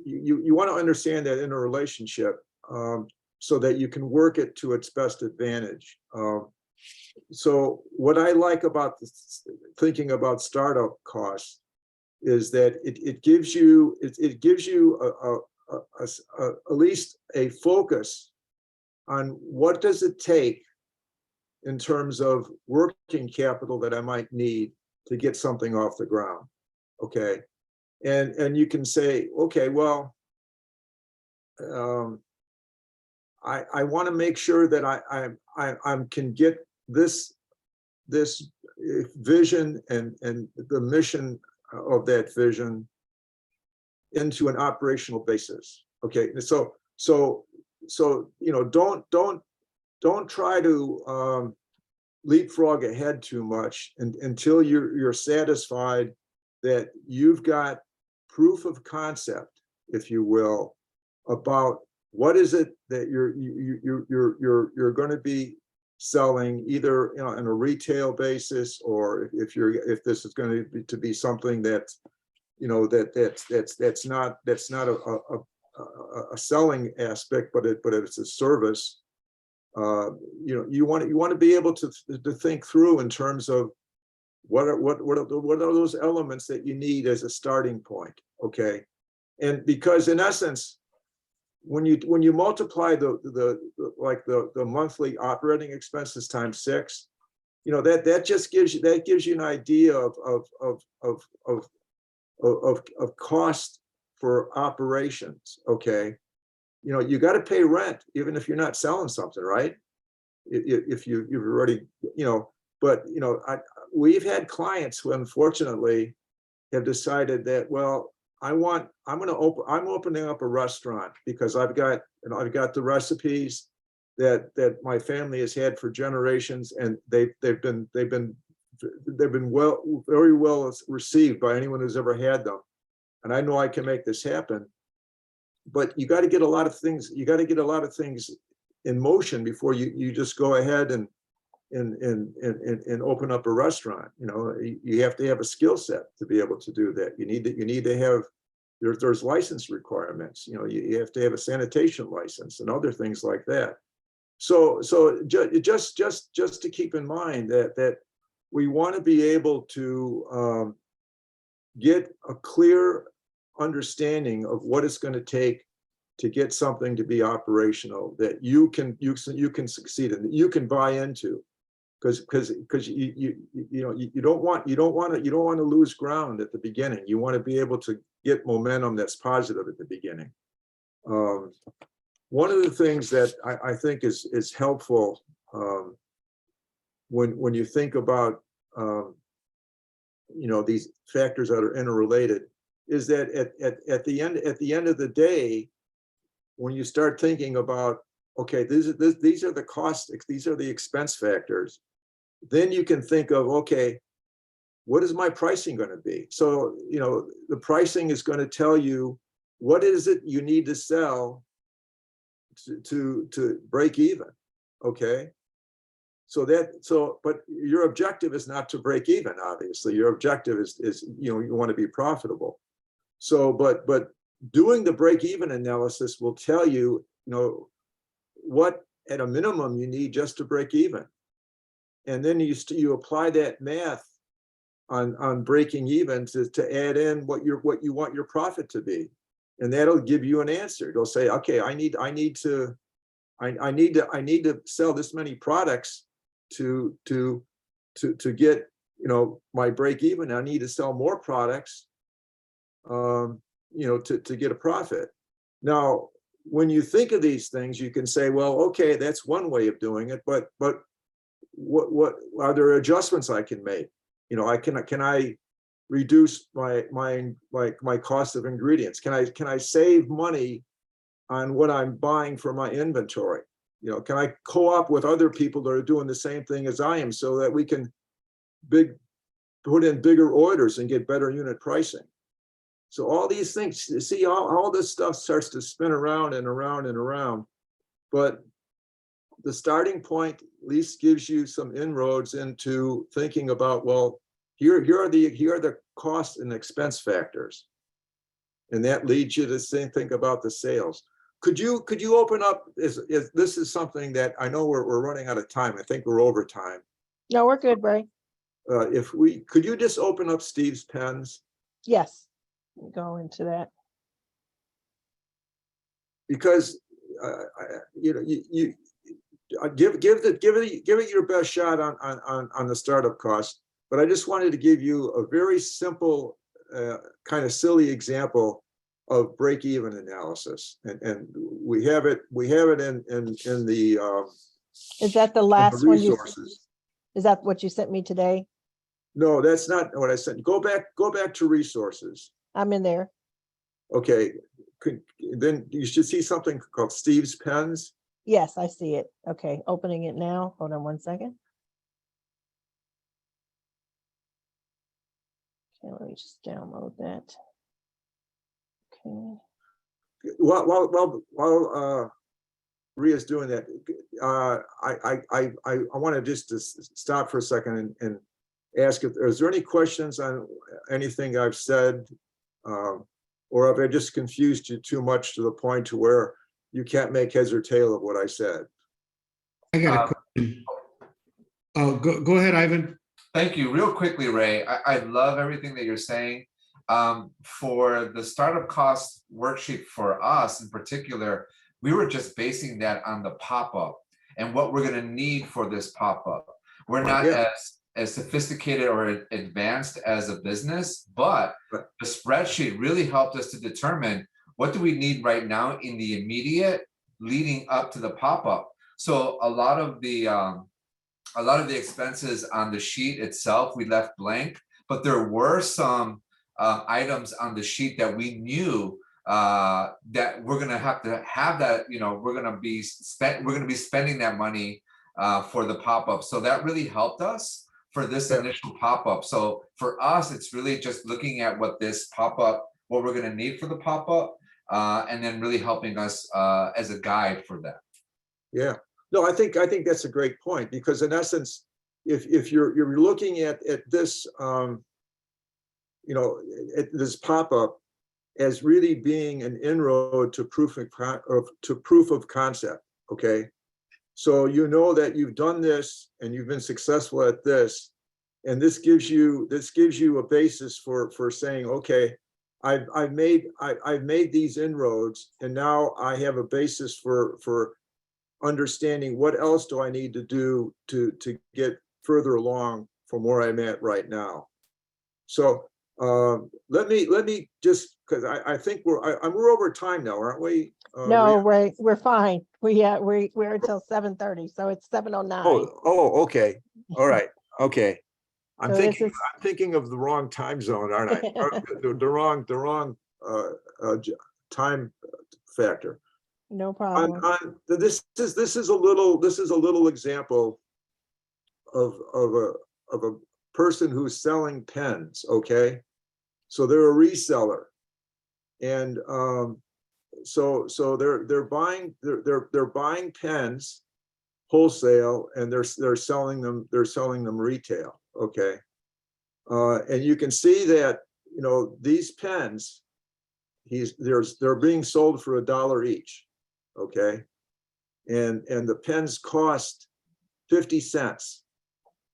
you want to understand that interrelationship, so that you can work it to its best advantage. So what I like about thinking about startup costs is that it gives you at least a focus on what does it take in terms of working capital that I might need to get something off the ground. Okay, and you can say, okay, well, I want to make sure that I can get this vision and the mission of that vision into an operational basis. Okay, so don't try to leapfrog ahead too much until you're satisfied that you've got proof of concept, if you will, about what is it that you're going to be selling, either on a retail basis, or if this is going to be something that's that's not a selling aspect, but it's a service. You want to be able to think through in terms of what are those elements that you need as a starting point. Okay, and because in essence, when you multiply the monthly operating expenses times 6, that just gives you an idea of cost for operations. Okay, you got to pay rent even if you're not selling something, right? If you've already, but we've had clients who unfortunately have decided that, well, I'm opening up a restaurant because I've got the recipes that my family has had for generations, and they've been very well received by anyone who's ever had them, and I know I can make this happen. But you got to get a lot of things. You got to get a lot of things in motion before you just go ahead and open up a restaurant. You have to have a skill set to be able to do that. You need to have, there's license requirements. You have to have a sanitation license and other things like that. So just to keep in mind that we want to be able to get a clear understanding of what it's going to take to get something to be operational that you can succeed in, that you can buy into, because you don't want to lose ground at the beginning. You want to be able to get momentum that's positive at the beginning. One of the things that I think is helpful when you think about these factors that are interrelated is that at the end of the day, when you start thinking about, okay, these are the costs, these are the expense factors, then you can think of, okay, what is my pricing going to be? So, the pricing is going to tell you what is it you need to sell to break even. Okay. But your objective is not to break even, obviously. Your objective is you want to be profitable. So, but doing the break-even analysis will tell you, what at a minimum you need just to break even. And then you apply that math on breaking even to add in what you want your profit to be. And that'll give you an answer. It'll say, okay, I need to sell this many products to get, my break even. I need to sell more products, to get a profit. Now, when you think of these things, you can say, well, okay, that's one way of doing it, but what are there adjustments I can make? Can I reduce my cost of ingredients? Can I save money on what I'm buying for my inventory? Can I co-op with other people that are doing the same thing as I am, so that we can put in bigger orders and get better unit pricing? So all these things, you see, all this stuff starts to spin around and around and around. But the starting point at least gives you some inroads into thinking about, well, here are the cost and expense factors. And that leads you to think about the sales. Could you open up, this is something that I know we're running out of time. I think we're over time. No, we're good, Ray. Could you just open up Steve's pens? Yes, go into that. Because you give it your best shot on the startup cost. But I just wanted to give you a very simple, kind of silly example of break-even analysis, and we have it in the Is that the last one you? resources. Is that what you sent me today? No, that's not what I sent. Go back to resources. I'm in there. Okay, then you should see something called Steve's Pens. Yes, I see it. Okay, opening it now. Hold on one second. Okay, let me just download that. Okay. While Ria's doing that, I want to just stop for a second and ask if is there any questions on anything I've said, or have I just confused you too much to the point to where you can't make heads or tail of what I said? I got a question. Oh, go ahead, Ivan. Thank you. Real quickly, Ray, I love everything that you're saying. For the startup cost worksheet for us in particular, we were just basing that on the pop-up and what we're going to need for this pop-up. We're not as sophisticated or advanced as a business, but the spreadsheet really helped us to determine what do we need right now in the immediate leading up to the pop-up. So a lot of the expenses on the sheet itself we left blank, but there were some items on the sheet that we knew that we're gonna have that, we're gonna be spending that money for the pop-up. So that really helped us for this initial pop-up. So for us, it's really just looking at what we're gonna need for the pop-up, and then really helping us as a guide for that. Yeah. No, I think that's a great point, because in essence, if you're looking at this, at this pop-up as really being an inroad to proof of concept, okay? So you know that you've done this and you've been successful at this, and this gives you a basis for saying, okay, I've made these inroads, and now I have a basis for understanding what else do I need to do to get further along from where I'm at right now. So let me just, because I think we're over time now, aren't we? No, Ray, we're fine. We're until 7:30, so it's 7:09. Oh, okay. All right. Okay. I'm So thinking of the wrong time zone, aren't I? the wrong time factor. No problem. This is a little example of a person who's selling pens. Okay, so they're a reseller, and so they're buying pens wholesale, and they're selling them retail. Okay, and you can see that these pens they're being sold for $1 each, okay? And the pens cost 50 cents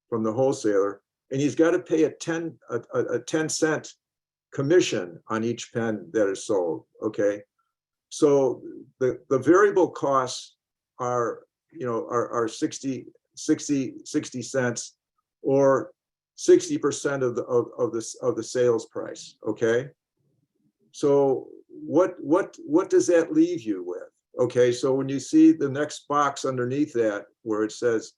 from the wholesaler, and he's got to pay a 10-cent commission on each pen that is sold, okay? So the variable costs are, are 60 cents or 60% of the sales price, okay? So what does that leave you with? Okay, so when you see the next box underneath that where it says,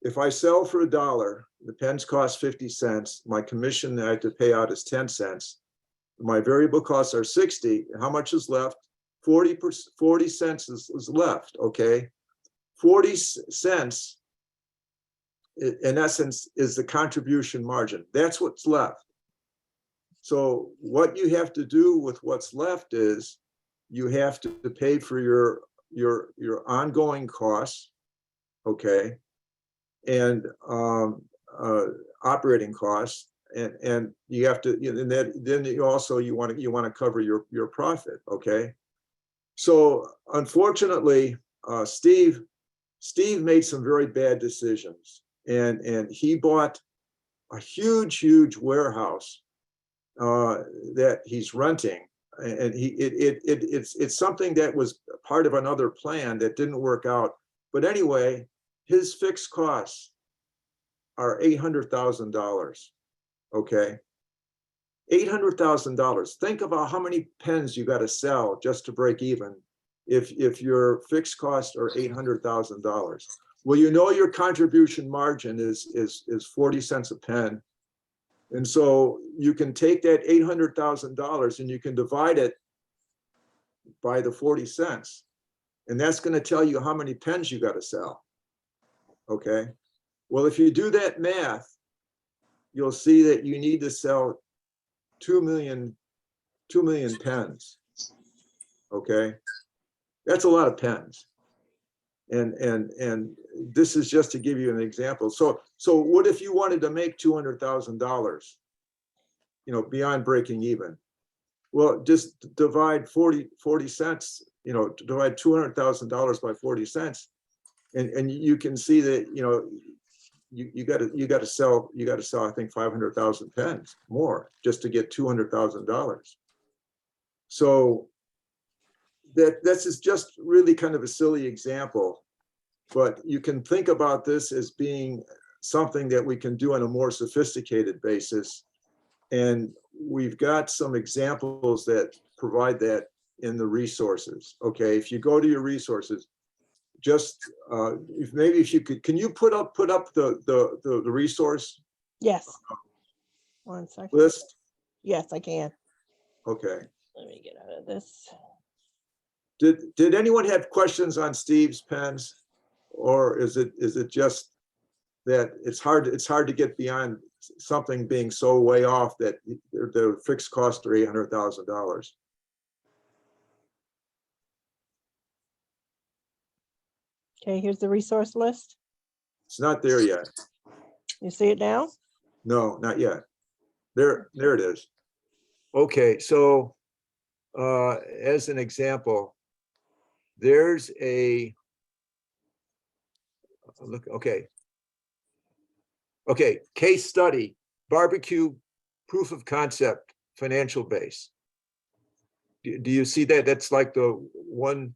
if I sell for $1, the pens cost 50 cents, my commission that I have to pay out is 10 cents. My variable costs are 60. How much is left? 40 cents is left, okay? 40 cents, in essence, is the contribution margin. That's what's left. So what you have to do with what's left is you have to pay for your ongoing costs, okay, and operating costs, and you have to, and then you also you want to cover your profit, okay. So unfortunately, Steve made some very bad decisions, and he bought a huge warehouse that he's renting, and it's something that was part of another plan that didn't work out. But anyway, his fixed costs are $800,000. Okay, $800,000. Think about how many pens you got to sell just to break even if your fixed costs are $800,000. Well, your contribution margin is 40 cents a pen. And so you can take that $800,000 and you can divide it by the 40 cents. And that's going to tell you how many pens you got to sell. Okay. Well, if you do that math, you'll see that you need to sell 2 million pens. Okay. That's a lot of pens. And this is just to give you an example. So what if you wanted to make $200,000, beyond breaking even? Well, just divide 40 cents, divide $200,000 by 40 cents. And you can see that, you got to sell, I think 500,000 pens more just to get $200,000. So this is just really kind of a silly example, but you can think about this as being something that we can do on a more sophisticated basis. And we've got some examples that provide that in the resources. Okay, if you go to your resources, just if you could, can you put up the resource? Yes. 1 second. List? Yes, I can. Okay. Let me get out of this. Did anyone have questions on Steve's pens, or is it just that it's hard to get beyond something being so way off that the fixed costs are $800,000? Okay, here's the resource list. It's not there yet. You see it now? No, not yet. There it is. Okay, so as an example, there's a look. Okay, case study, barbecue, proof of concept, financial base. Do you see that? That's like the one,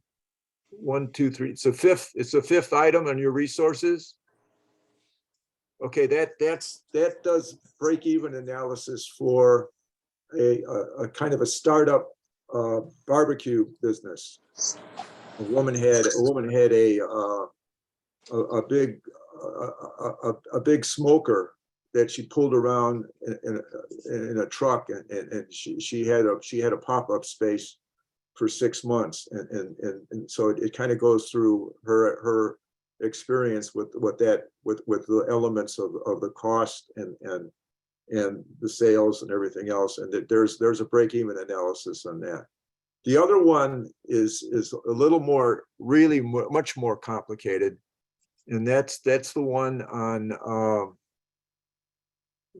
two, three. It's the fifth item on your resources. Okay, that does break-even analysis for a kind of a startup barbecue business. A woman had a big smoker that she pulled around in a truck, and she had a pop-up space for 6 months, and so it kind of goes through her experience with the elements of the cost and the sales and everything else, and that there's a break-even analysis on that. The other one is a little more, really much more complicated, and that's the one on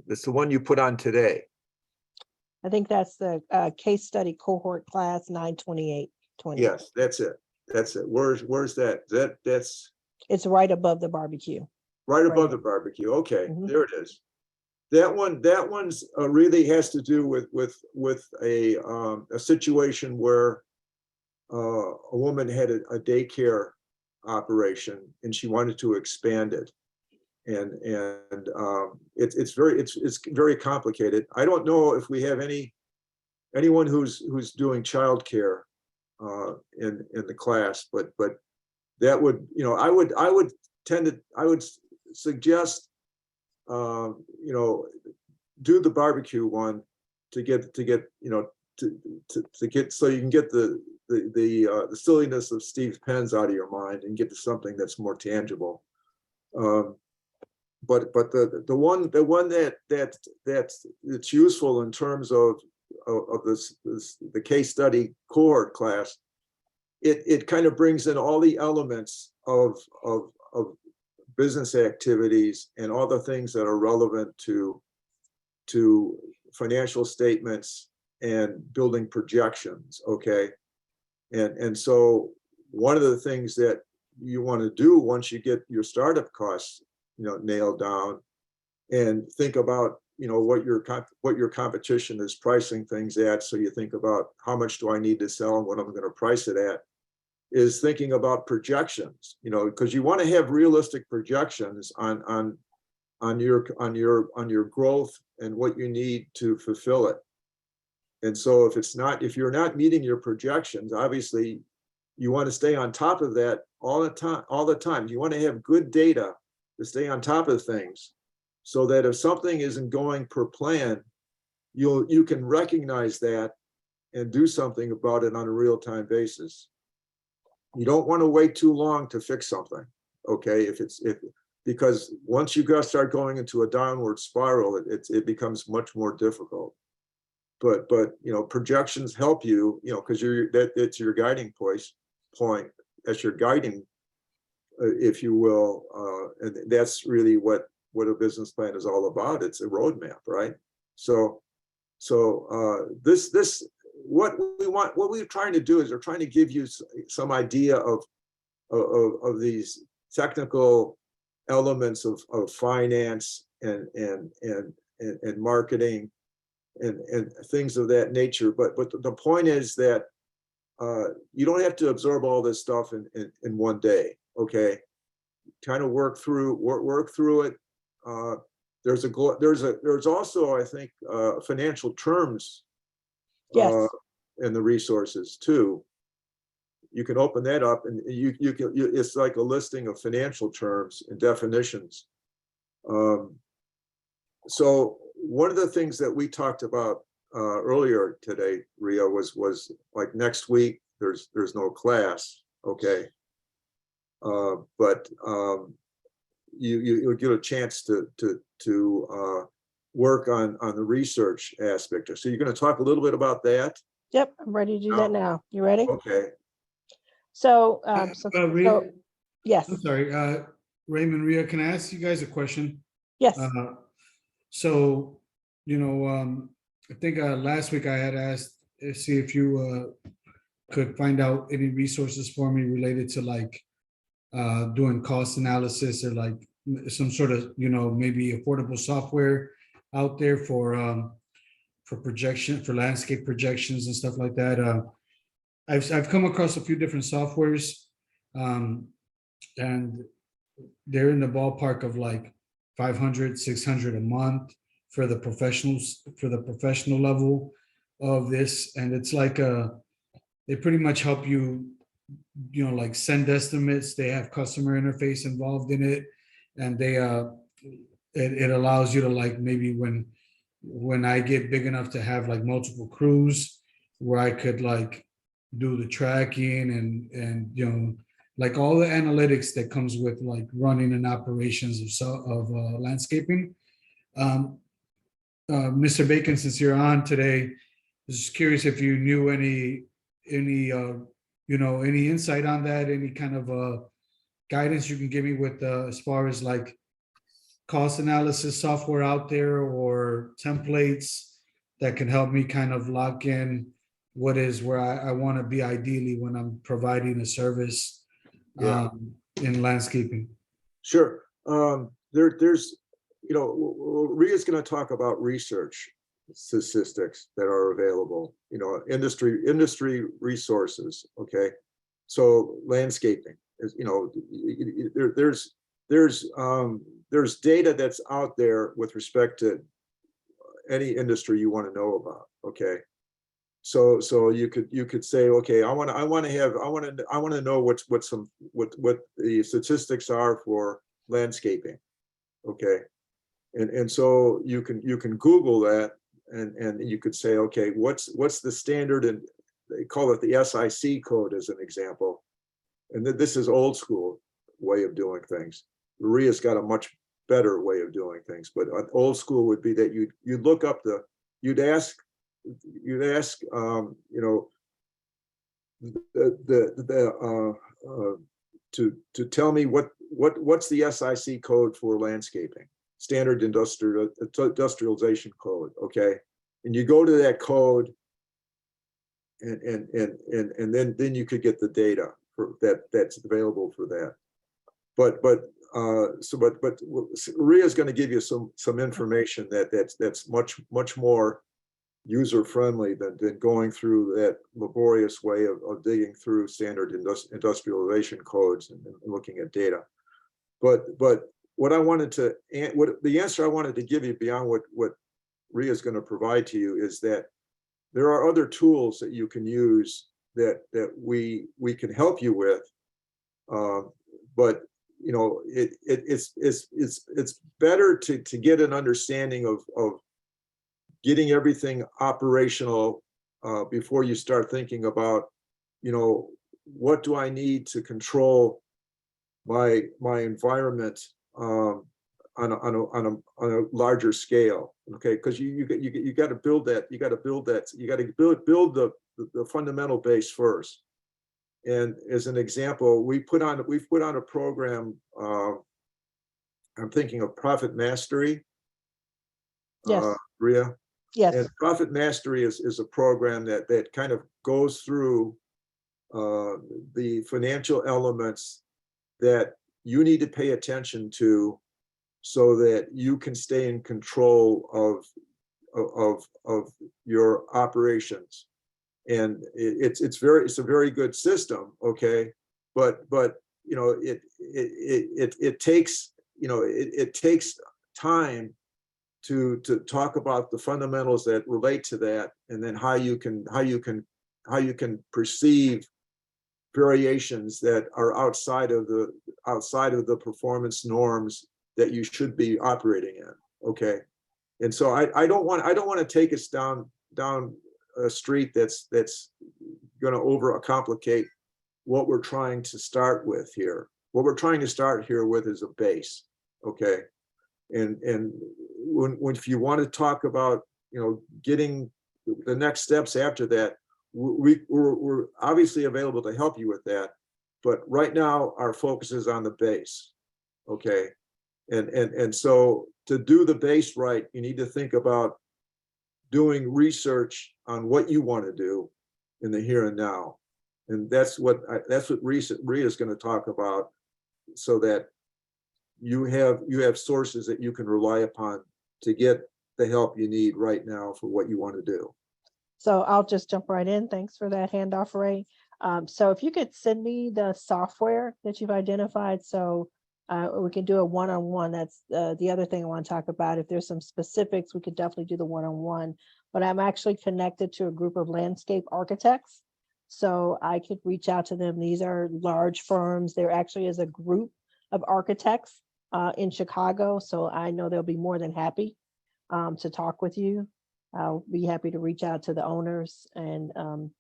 that's the one you put on today. I think that's the case study cohort class 92820. Yes, that's it. That's it. Where's that? That's It's right above the barbecue. right Right. above the barbecue. Okay, Mhm. there it is. That one's really has to do with a situation where a woman had a daycare operation and she wanted to expand it. And it's very complicated. I don't know if we have anyone who's doing childcare in the class, but that would, I would suggest do the barbecue one to get to get so you can get the silliness of Steve's pens out of your mind and get to something that's more tangible. But the one that's useful in terms of this the case study cohort class, it kind of brings in all the elements of business activities and all the things that are relevant to financial statements and building projections. Okay, and so one of the things that you want to do once you get your startup costs nailed down and think about what your competition is pricing things at, so you think about how much do I need to sell and what I'm going to price it at, is thinking about projections, because you want to have realistic projections on your growth and what you need to fulfill it. And so if you're not meeting your projections, obviously you want to stay on top of that all the time. You want to have good data to stay on top of things, so that if something isn't going per plan, you can recognize that and do something about it on a real-time basis. You don't want to wait too long to fix something, okay? Because once you start going into a downward spiral, it becomes much more difficult. But projections help you, because it's your guiding point. That's your guiding, if you will, and that's really what a business plan is all about. It's a roadmap, right? So what we're trying to do is we're trying to give you some idea of these technical elements of finance and marketing and things of that nature. But the point is that you don't have to absorb all this stuff in one day. Okay, kind of work through it. There's also, I think, financial terms Yes. in the resources too. You can open that up, and it's like a listing of financial terms and definitions. So one of the things that we talked about earlier today, Ria, was like next week there's no class, okay, but you'll get a chance to work on the research aspect. So you're going to talk a little bit about that. Yep, I'm ready to do that now. You ready? Okay. So, Ria, yes. I'm sorry, Raymond, Ria, can I ask you guys a question? Yes. So, I think last week I had asked, see if you could find out any resources for me related to like doing cost analysis, or like some sort of, maybe affordable software out there for projection, for landscape projections and stuff like that. I've come across a few different softwares, and they're in the ballpark of like 500, 600 a month for the professionals, for the professional level of this. And it's like they pretty much help you, like send estimates. They have customer interface involved in it, and they it allows you to, like, maybe when I get big enough to have like multiple crews, where I could like do the tracking and like all the analytics that comes with like running and operations of landscaping. Mr. Bacon, since you're on today, I was just curious if you knew any any insight on that, any kind of guidance you can give me with as far as like cost analysis software out there, or templates that can help me kind of lock in what is where I want to be ideally when I'm providing a service Yeah. in landscaping. Sure. There's, Ria's going to talk about research statistics that are available, industry resources. Okay. So landscaping is, there's data that's out there with respect to any industry you want to know about. Okay. So you could say, okay, I want to know what the statistics are for landscaping. Okay. And so you can Google that, and you could say, okay, what's the standard, and they call it the SIC code as an example. And this is old school way of doing things. Maria's got a much better way of doing things, but an old school would be that you'd look up you'd ask to tell me what's the SIC code for landscaping, standard industrialization code. Okay. And you go to that code, and then you could get the data for that's available for that. But Ria's going to give you some information that's much more user friendly than going through that laborious way of digging through standard industrialization codes and looking at data. But what the answer I wanted to give you beyond what Ria is going to provide to you is that there are other tools that you can use that we can help you with. But it's better to get an understanding of getting everything operational before you start thinking about, what do I need to control my environment on a larger scale. Okay, because you got to build that. You got to build build the fundamental base first. And as an example, we've put on a program. I'm thinking of Profit Mastery. Yes. Ria. Yes. And Profit Mastery is a program that kind of goes through the financial elements that you need to pay attention to, so that you can stay in control of your operations. And it's a very good system. Okay, but it takes time to talk about the fundamentals that relate to that, and then how you can perceive variations that are outside of the performance norms that you should be operating in. Okay, and so I don't want to take us down a street that's going to overcomplicate what we're trying to start with here. What we're trying to start here with is a base. Okay, and if you want to talk about getting the next steps after that, we're obviously available to help you with that. But right now our focus is on the base. Okay, and so to do the base right, you need to think about doing research on what you want to do in the here and now. And that's what Ria is going to talk about, so that you have sources that you can rely upon to get the help you need right now for what you want to do. So I'll just jump right in. Thanks for that handoff, Ray. So if you could send me the software that you've identified, so we can do a one-on-one. That's the other thing I want to talk about. If there's some specifics, we could definitely do the one-on-one. But I'm actually connected to a group of landscape architects, so I could reach out to them. These are large firms. There actually is a group of architects in Chicago, so I know they'll be more than happy to talk with you. I'll be happy to reach out to the owners and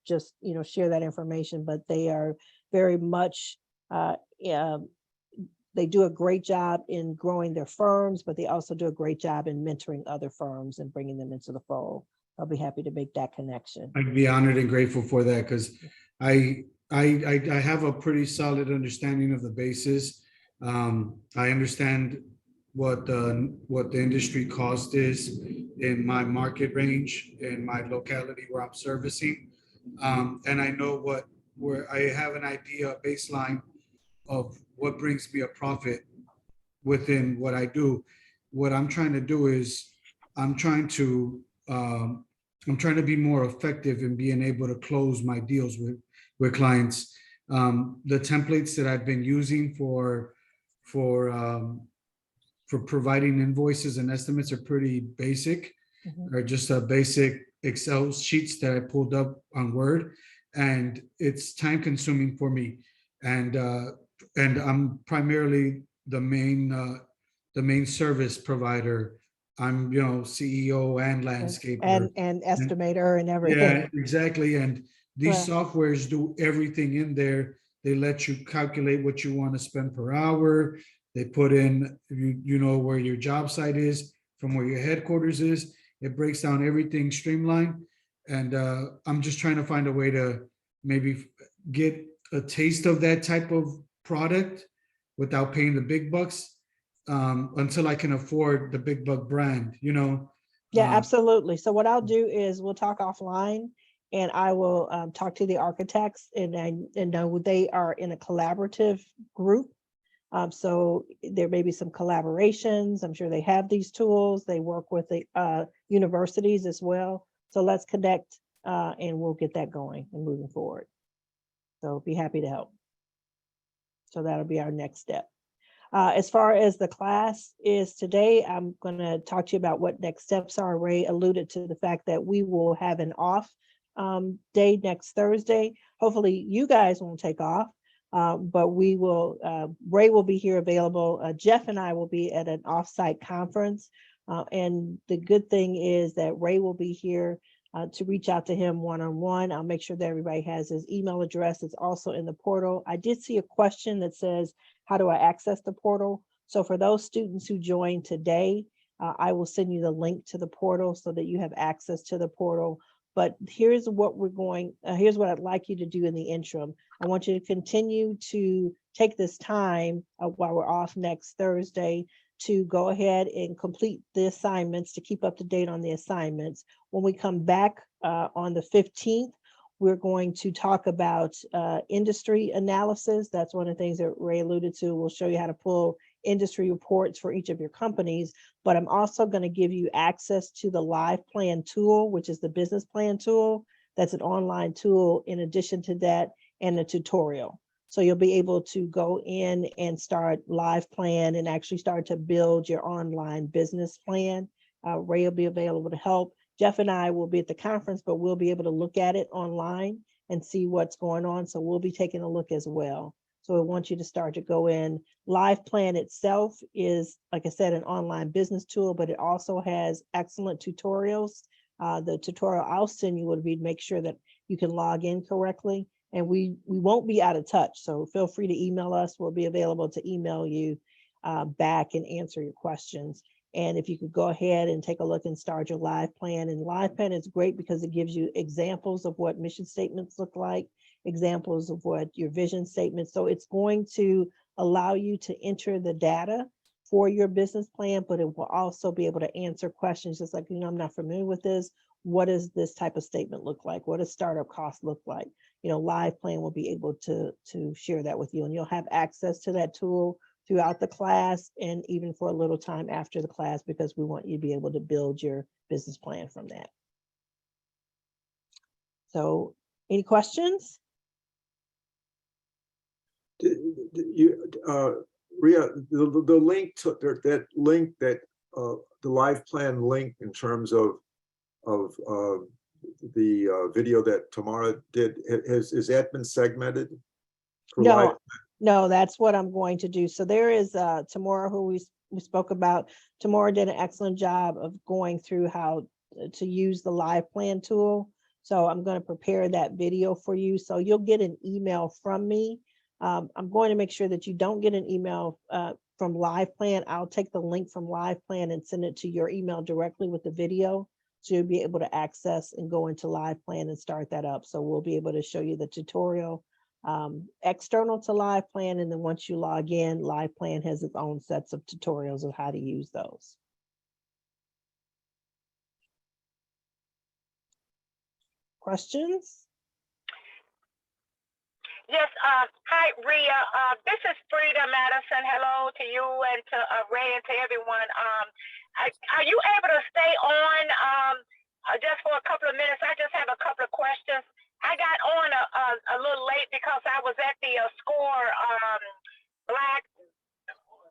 just share that information. But they are very much they do a great job in growing their firms, but they also do a great job in mentoring other firms and bringing them into the fold. I'll be happy to make that connection. I'd be honored and grateful for that, because I have a pretty solid understanding of the basis. I understand what the industry cost is in my market range, in my locality where I'm servicing. And I know where I have an idea, a baseline of what brings me a profit within what I do. What I'm trying to do is I'm trying to be more effective in being able to close my deals with clients. The templates that I've been using for providing invoices and estimates are pretty basic. Are just a basic Excel sheets that I pulled up on Word, and it's time consuming for me. And I'm primarily the main service provider. I'm, CEO and landscaper. And estimator and everything. Yeah, exactly. And these softwares do everything in there. They let you calculate what you want to spend per hour. They put in, you know where your job site is from where your headquarters is. It breaks down everything streamlined. And I'm just trying to find a way to maybe get a taste of that type of product without paying the big bucks, until I can afford the big buck brand, Yeah, absolutely. So what I'll do is we'll talk offline, and I will talk to the architects, and know they are in a collaborative group. So there may be some collaborations. I'm sure they have these tools. They work with the universities as well. So let's connect, and we'll get that going and moving forward. So be happy to help. So that'll be our next step. As far as the class is today, I'm going to talk to you about what next steps are. Ray alluded to the fact that we will have an off day next Thursday. Hopefully you guys won't take off, but we will, Ray will be here available. Jeff and I will be at an offsite conference. And the good thing is that Ray will be here to reach out to him one-on-one. I'll make sure that everybody has his email address. It's also in the portal. I did see a question that says, how do I access the portal? So for those students who joined today, I will send you the link to the portal so that you have access to the portal. But here's what here's what I'd like you to do in the interim. I want you to continue to take this time while we're off next Thursday to go ahead and complete the assignments, to keep up to date on the assignments. When we come back on the 15th, we're going to talk about industry analysis. That's one of the things that Ray alluded to. We'll show you how to pull industry reports for each of your companies, but I'm also going to give you access to the Live Plan tool, which is the business plan tool. That's an online tool in addition to that, and a tutorial. So you'll be able to go in and start Live Plan and actually start to build your online business plan. Ray will be available to help. Jeff and I will be at the conference, but we'll be able to look at it online and see what's going on. So we'll be taking a look as well. So I want you to start to go in. Live Plan itself is, like I said, an online business tool, but it also has excellent tutorials. The tutorial I'll send you would be to make sure that you can log in correctly. And we won't be out of touch. So feel free to email us. We'll be available to email you back and answer your questions. And if you could go ahead and take a look and start your Live Plan. And Live Plan is great because it gives you examples of what mission statements look like, examples of what your vision statements. So it's going to allow you to enter the data for your business plan, but it will also be able to answer questions just like, I'm not familiar with this. What does this type of statement look like? What does startup costs look like? Live Plan will be able to share that with you, and you'll have access to that tool throughout the class and even for a little time after the class, because we want you to be able to build your business plan from that. So any questions? Ria, the link to that link, that the Live Plan link in terms of the video that Tamara did, is that been segmented? No, that's what I'm going to do. So there is Tamara, who we spoke about. Tamara did an excellent job of going through how to use the Live Plan tool. So I'm going to prepare that video for you. So you'll get an email from me. I'm going to make sure that you don't get an email from Live Plan. I'll take the link from Live Plan and send it to your email directly with the video. So you'll be able to access and go into Live Plan and start that up. So we'll be able to show you the tutorial external to LivePlan. And then once you log in, LivePlan has its own sets of tutorials of how to use those. Questions? Yes, hi, Rhea. This is Frida Madison. Hello to you and to Ray and to everyone. Are you able to stay on just for a couple of minutes? I just have a couple of questions. I got on a little late because I was at the SCORE Black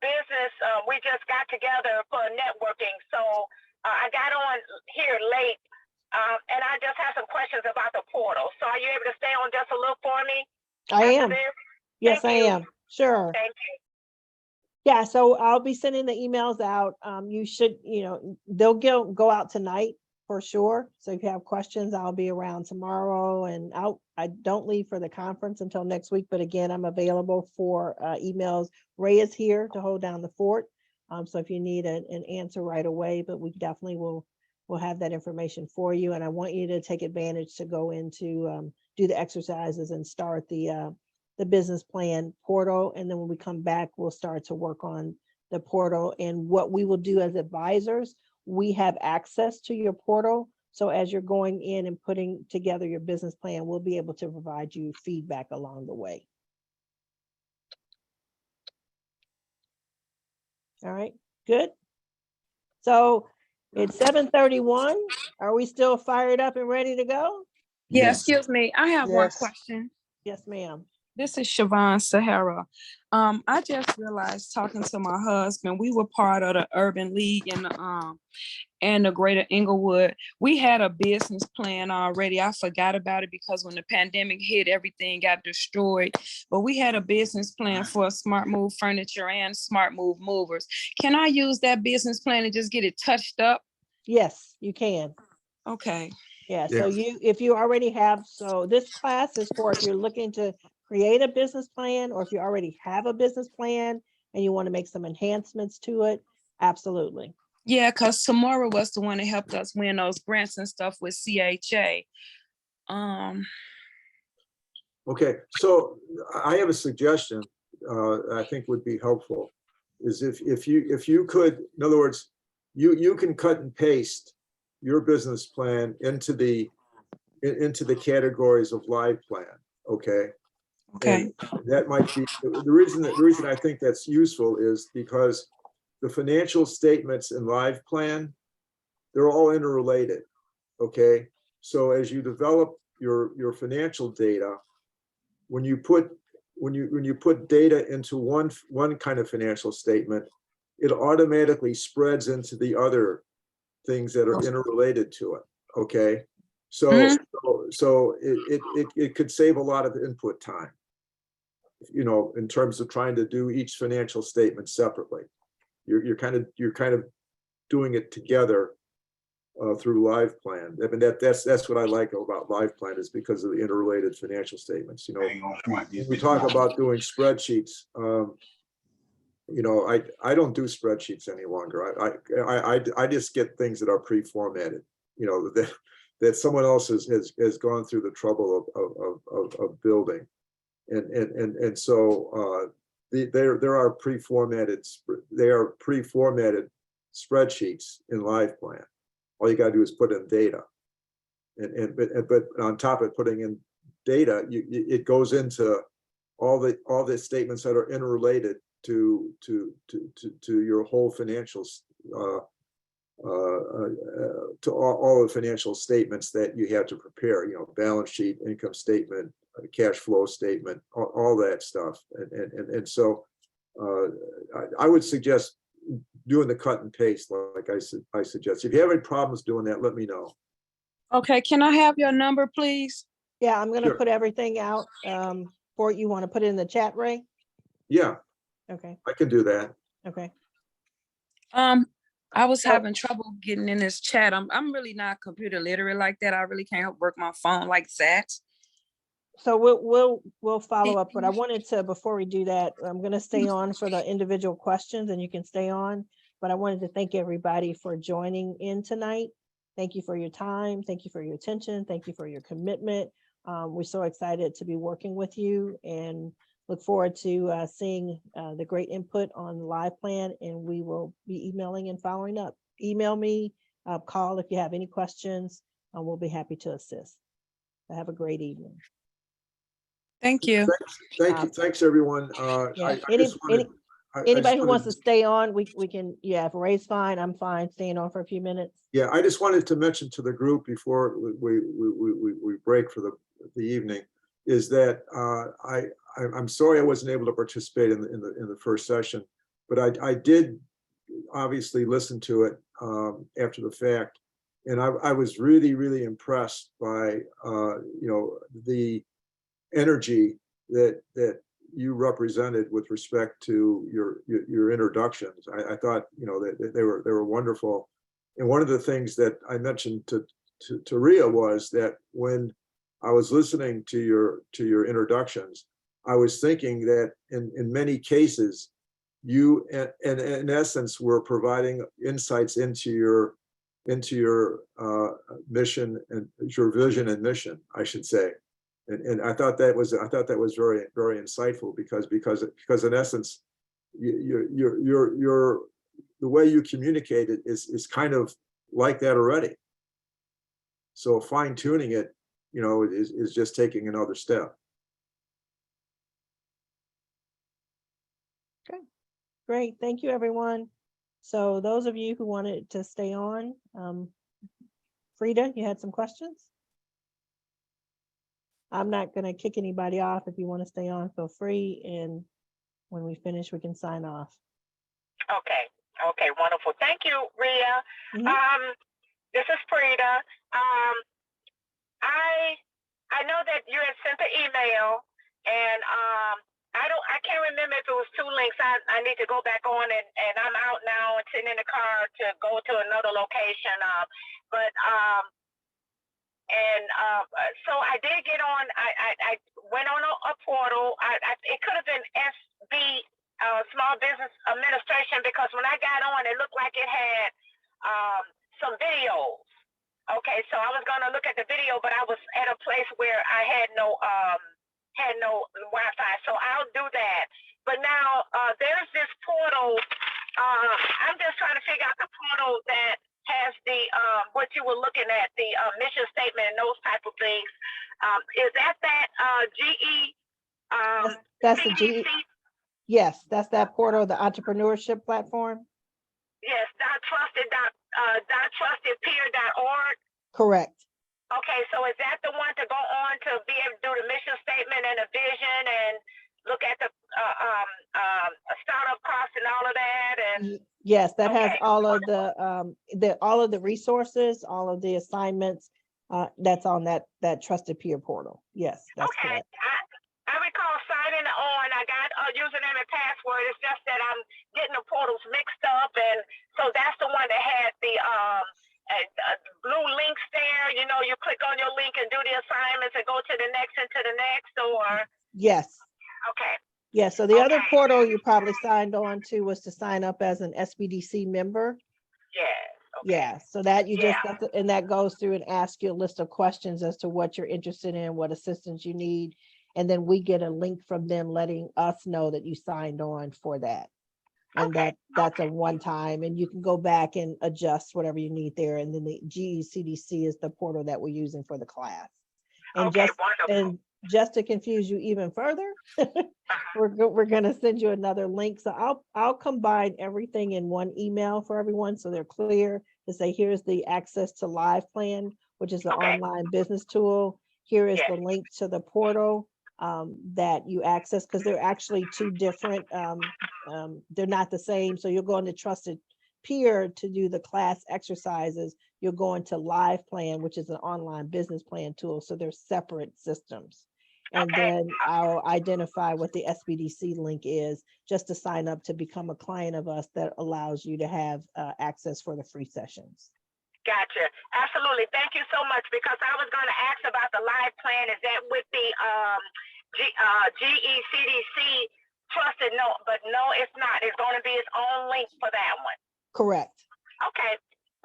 business. We just got together for networking. So I got on here late and I just have some questions about the portal. So are you able to stay on just a little for me? I am. Yes, I Thank you. am. Sure. Thank you. Yeah, so I'll be sending the emails out. You should, they'll go out tonight for sure. So if you have questions, I'll be around tomorrow, and I don't leave for the conference until next week, but again, I'm available for emails. Ray is here to hold down the fort. So if you need an answer right away, but we definitely will have that information for you. And I want you to take advantage to go into do the exercises and start the business plan portal. And then when we come back, we'll start to work on the portal. And what we will do as advisors, we have access to your portal. So as you're going in and putting together your business plan, we'll be able to provide you feedback along the way. All right, good. So it's 7:31. Are we still fired up and ready to go? Yeah, Yes. excuse me. I have one question. Yes, ma'am. This is Siobhan Sahara. I just realized talking to my husband, we were part of the Urban League and the Greater Inglewood. We had a business plan already. I forgot about it because when the pandemic hit, everything got destroyed. But we had a business plan for Smart Move Furniture and Smart Move Movers. Can I use that business plan and just get it touched up? Yes, you can. Okay. Yeah, so if you already have, so this class is for if you're looking to create a business plan, or if you already have a business plan and you want to make some enhancements to it, absolutely. Yeah, because Tamara was the one that helped us win those grants and stuff with CHA. Okay, so I have a suggestion I think would be helpful, is if you could, in other words, you can cut and paste your business plan into the categories of LivePlan, okay? Okay. And that might be the reason I think that's useful is because the financial statements in LivePlan, they're all interrelated, okay? So as you develop your financial data, when you put data into one kind of financial statement, it automatically spreads into the other things that are interrelated to it, okay? So it could save a lot of input time, in terms of trying to do each financial statement separately. You're kind of doing it together through LivePlan. I mean, that's what I like about LivePlan, is because of the interrelated financial statements. When we talk about doing spreadsheets, I don't do spreadsheets any longer. I just get things that are pre-formatted, that someone else has gone through the trouble of building, and so there are pre-formatted spreadsheets in LivePlan. All you got to do is put in data, but on top of putting in data, it goes into all the statements that are interrelated to your whole financials, to all the financial statements that you have to prepare. Balance sheet, income statement, cash flow statement, all that stuff, and so I would suggest doing the cut and paste like I suggest. If you have any problems doing that, let me know. Okay, can I have your number, please? Yeah, I'm gonna Sure. put everything out for you. Want to put it in the chat, Ray? Yeah, Okay, I can do that. okay. I was having trouble getting in this chat. I'm really not computer literate like that. I really can't work my phone like that. So we'll follow up, but I wanted to, before we do that, I'm gonna stay on for the individual questions and you can stay on, but I wanted to thank everybody for joining in tonight. Thank you for your time. Thank you for your attention. Thank you for your commitment. We're so excited to be working with you and look forward to seeing the great input on the live plan, and we will be emailing and following up. Email me, call if you have any questions, and we'll be happy to assist. Have a great evening. Thank you. Thank you. Thanks, everyone. Yeah, I just wanted- I just anybody who wanted- wants to stay on, we can, yeah, if Ray's fine, I'm fine staying on for a few minutes. Yeah, I just wanted to mention to the group before we break for the evening, is that I'm sorry I wasn't able to participate in the first session, but I did obviously listen to it after the fact, and I was really impressed by the energy that you represented with respect to your introductions. I thought that they were wonderful. And one of the things that I mentioned to Rhea was that when I was listening to your introductions, I was thinking that in many cases, you in essence were providing insights into your mission and your vision and mission, I should say. And I thought that was very insightful because in essence, the way you communicate it is kind of like that already. So fine tuning it, is just taking another step. Okay, great. Thank you, everyone. So those of you who wanted to stay on, Frida, you had some questions? I'm not going to kick anybody off. If you want to stay on, feel free. And when we finish, we can sign off. Okay. Okay. Wonderful. Thank you, Rhea. This is Frida. I know that you had sent the email, and I can't remember if it was 2 links. I need to go back on, and I'm out now and sitting in the car to go to another location. So I did get on. I went on a portal. It could have been SB, Small Business Administration, because when I got on, it looked like it had some videos. Okay, so I was gonna look at the video, but I was at a place where I had no Wi-Fi, so I'll do that. But now there's this portal. I'm just trying to figure out the portal that has the what you were looking at, the mission statement and those type of things. Is that GE? That's the GE. Yes, that's that portal, the entrepreneurship platform. Yes, trustedpeer.org. Correct. Okay, so is that the one to go on to be able to do the mission statement and the vision and look at the startup costs and all of that? And yes, that has all of the resources, all of the assignments. That's on that Trusted Peer portal. Yes, that's correct. I recall signing on. I got a username and password. It's just that I'm getting the portals mixed up, and so that's the one that had the blue links there. You click on your link and do the assignments and go to the next and to the next, or yes. Okay. Yeah, so the other portal you probably signed on to was to sign up as an SBDC member. Yes. Okay. Yeah, so that you just have to, and that goes through and asks you a list of questions as to what you're interested in, what assistance you need. And then we get a link from them letting us know that you signed on for that. And that's a one time, and you can go back and adjust whatever you need there. And then the GECDC is the portal that we're using for the class. And just to confuse you even further, we're going to send you another link. So I'll combine everything in one email for everyone, so they're clear to say, here's the access to Live Plan, which is the online business tool. Here is the link to the portal that you access, because they're actually 2 different, they're not the same. So you'll go into Trusted Peer to do the class exercises. You'll go into Live Plan, which is an online business plan tool. So they're separate systems. And then I'll identify what the SBDC link is, just to sign up to become a client of us, that allows you to have access for the free sessions. Gotcha. Absolutely. Thank you so much, because I was going to ask about the Live Plan. Is that with the GECDC trusted? No, but no, it's not. It's going to be its own link for that one. Correct. Okay.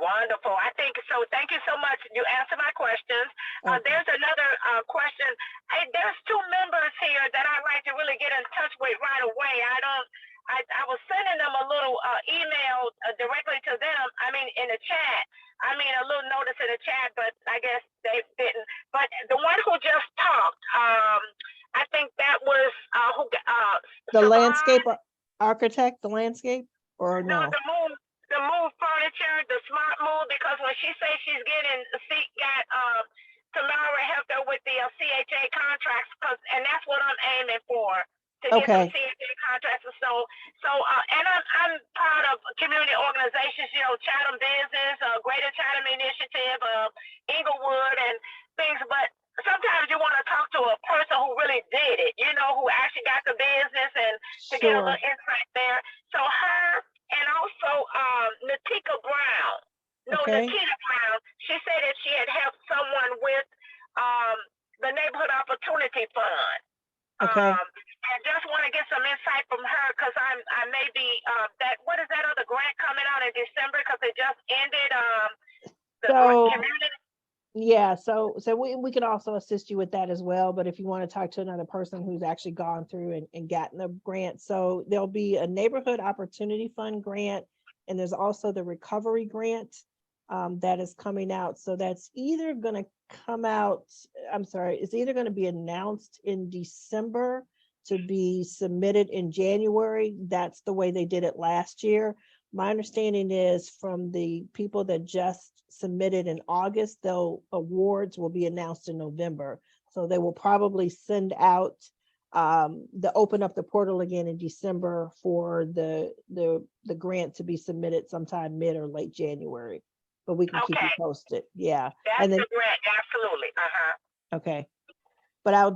Wonderful. I think so. Thank you so much. You answered my questions. Okay. There's another question. Hey, there's two members here that I'd like to really get in touch with right away. I was sending them a little email directly to them. I mean, in the chat. I mean, a little notice in the chat, but I guess they didn't. But the one who just talked, I think that was The Savon. landscape architect, the landscape, or No, no? the move furniture, the smart move, because when she says she's getting Tamara helped her with the CHA contracts, and that's what I'm aiming for, to get Okay. some CHA contracts. And I'm part of community organizations, you know, Chatham Business, Greater Chatham Initiative, Inglewood, and things. But sometimes you want to talk to a person who really did it, you know, who actually got the business, and to get a Sure. little insight there. So her, and also Natika Brown. Okay. Nikita Brown. She said that she had helped someone with the Neighborhood Opportunity Fund. Okay. And just want to get some insight from her, because I may be what is that other grant coming out in December, because it just ended So community. yeah, so we can also assist you with that as well. But if you want to talk to another person who's actually gone through and gotten the grant, so there'll be a Neighborhood Opportunity Fund grant, and there's also the recovery grant that is coming out. So that's either going to come out, it's either going to be announced in December to be submitted in January. That's the way they did it last year. My understanding is from the people that just submitted in August, awards will be announced in November. So they will probably send out open up the portal again in December for the grant to be submitted sometime mid or late January. But we can keep you posted. Yeah. That's And then, the grant, absolutely. okay. But I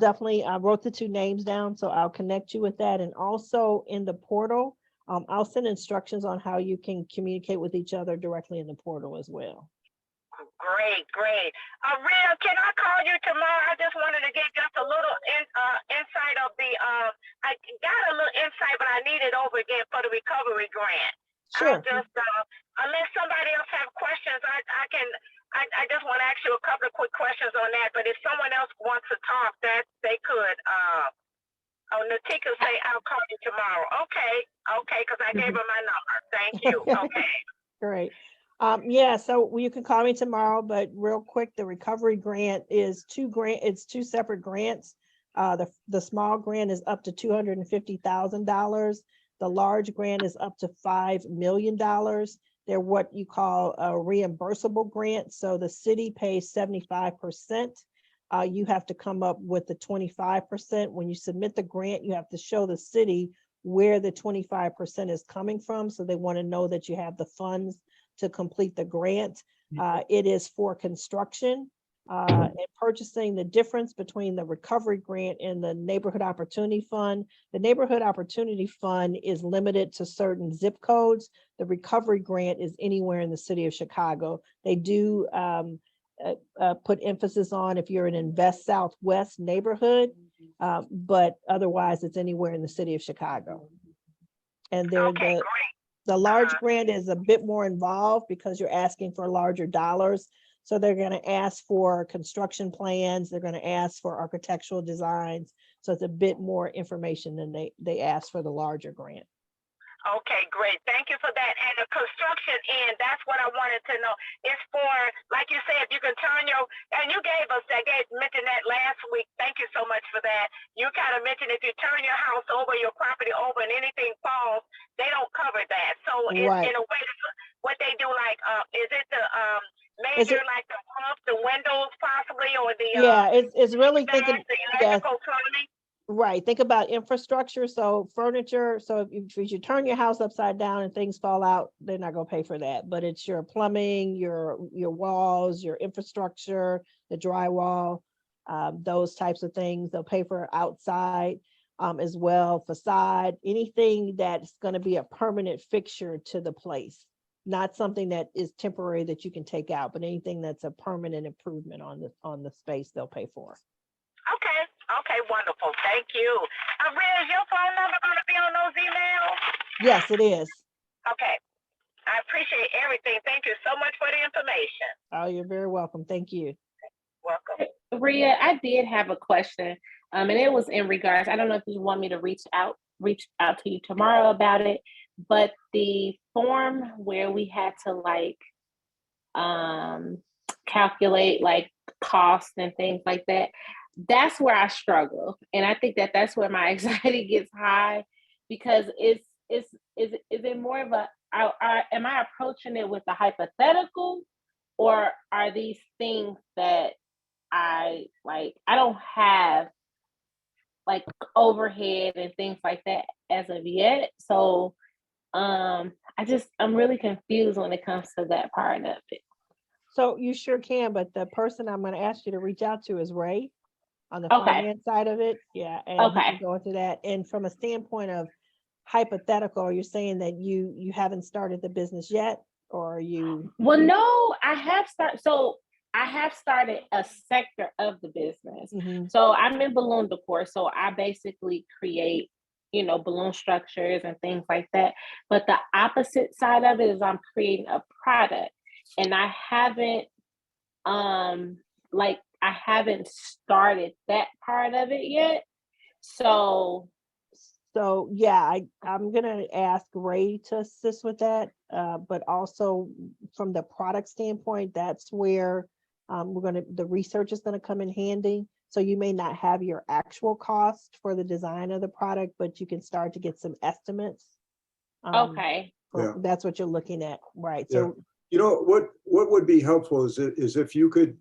wrote the two names down, so I'll connect you with that. And also in the portal, I'll send instructions on how you can communicate with each other directly in the portal as well. Great. Rhea, can I call you tomorrow? I just wanted to get just a little insight of I got a little insight, but I need it over again for the recovery grant. Sure. Unless somebody else have questions, I just want to ask you a couple of quick questions on that. But if someone else wants to talk, that they could. Natika say I'll call you tomorrow. Okay, because I gave her my number. Thank you. Okay. Great. Yeah, so you can call me tomorrow, but real quick, the recovery grant is it's two separate grants. The small grant is up to $250,000. The large grant is up to $5 million. They're what you call a reimbursable grant. So the city pays 75%. You have to come up with the 25%. When you submit the grant, you have to show the city where the 25% is coming from. So they want to know that you have the funds to complete the grant. It is for construction and purchasing. The difference between the recovery grant and the Neighborhood Opportunity Fund. The Neighborhood Opportunity Fund is limited to certain zip codes. The recovery grant is anywhere in the city of Chicago. They do put emphasis on if you're an Invest Southwest neighborhood, but otherwise it's anywhere in the city of Chicago. And the large grant is a bit more involved because you're asking for larger dollars. So they're going to ask for construction plans. They're going to ask for architectural designs. So it's a bit more information than they ask for the larger grant. Okay, great. Thank you for that. And the construction end, that's what I wanted to know. It's for, like you said, you can turn and you mentioned that last week. Thank you so much for that. You kind of mentioned if you turn your house over, your property over, and anything falls, they don't cover that. So it's in a way, what they do, like, is it the major, like the roof, the windows possibly, or the it's really thinking the electrical plumbing? Right. Think about infrastructure. So furniture. So if you turn your house upside down and things fall out, they're not going to pay for that. But it's your plumbing, your walls, your infrastructure, the drywall, those types of things. They'll pay for outside as well, facade, anything that's going to be a permanent fixture to the place. Not something that is temporary that you can take out, but anything that's a permanent improvement on the space they'll pay for. Okay, wonderful. Thank you. Rhea, is your phone number going to be on those emails? Yes, it is. Okay. I appreciate appreciate everything. Thank you so much for the information. Oh, you're very welcome. Thank you. Welcome. Rhea, I did have a question, and it was in regards. I don't know if you want me to reach out to you tomorrow about it, but the form where we had to like calculate like costs and things like that. That's where I struggle, and I think that that's where my anxiety gets high, because is it more of a am I approaching it with a hypothetical, or are these things that I don't have like overhead and things like that as of yet. So I'm really confused when it comes to that part of it. So you sure can, but the person I'm going to ask you to reach out to is Ray on the Okay. finance side of it. Yeah. And he can go into that. And from a standpoint of hypothetical, you're saying that you haven't started the business yet, or are you? Well, no, I have started. So I have started a sector of the business. So I'm in balloon decor. So I basically create, balloon structures and things like that. But the opposite side of it is I'm creating a product, and I haven't started that part of it yet. So yeah, I'm gonna ask Ray to assist with that. But also from the product standpoint, that's where the research is gonna come in handy. So you may not have your actual cost for the design of the product, but you can start to get some estimates. Okay. That's what you're looking at, right? Yeah. So What would be helpful is if you could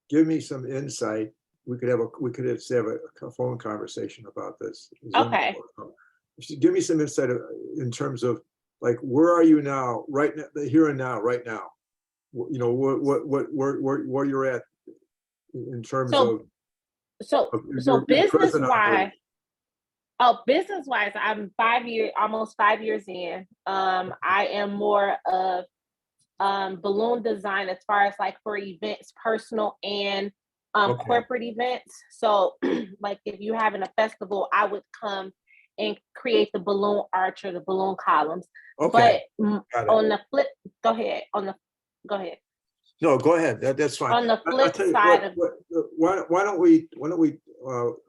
give me some insight. We could have a phone conversation about this. Okay. If you give me some insight in terms of like, where are you now, right now, the here and now, right now? Where you're at in terms of business wise. Business wise, I'm almost 5 years in. I am more of balloon design as far as like for events, personal and corporate events. So like if you're having a festival, I would come and create the balloon arch or the balloon columns. Okay. But on the flip, go ahead. No, go ahead. That's fine. On the flip side why don't we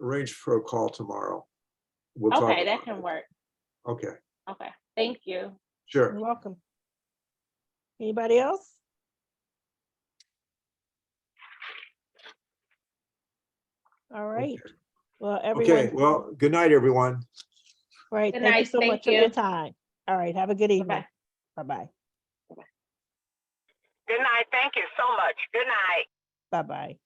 arrange for a call tomorrow? We'll talk. Okay, that can work. Okay. Okay. Thank you. Sure. you're welcome. Anybody else? All right. Well, everyone. Okay. Well, good night, everyone. Right. Good Thank you night. so Thank much for you. your time. All right. Have a good evening. Bye-bye. Good night. Thank you so much. Good night. Bye-bye.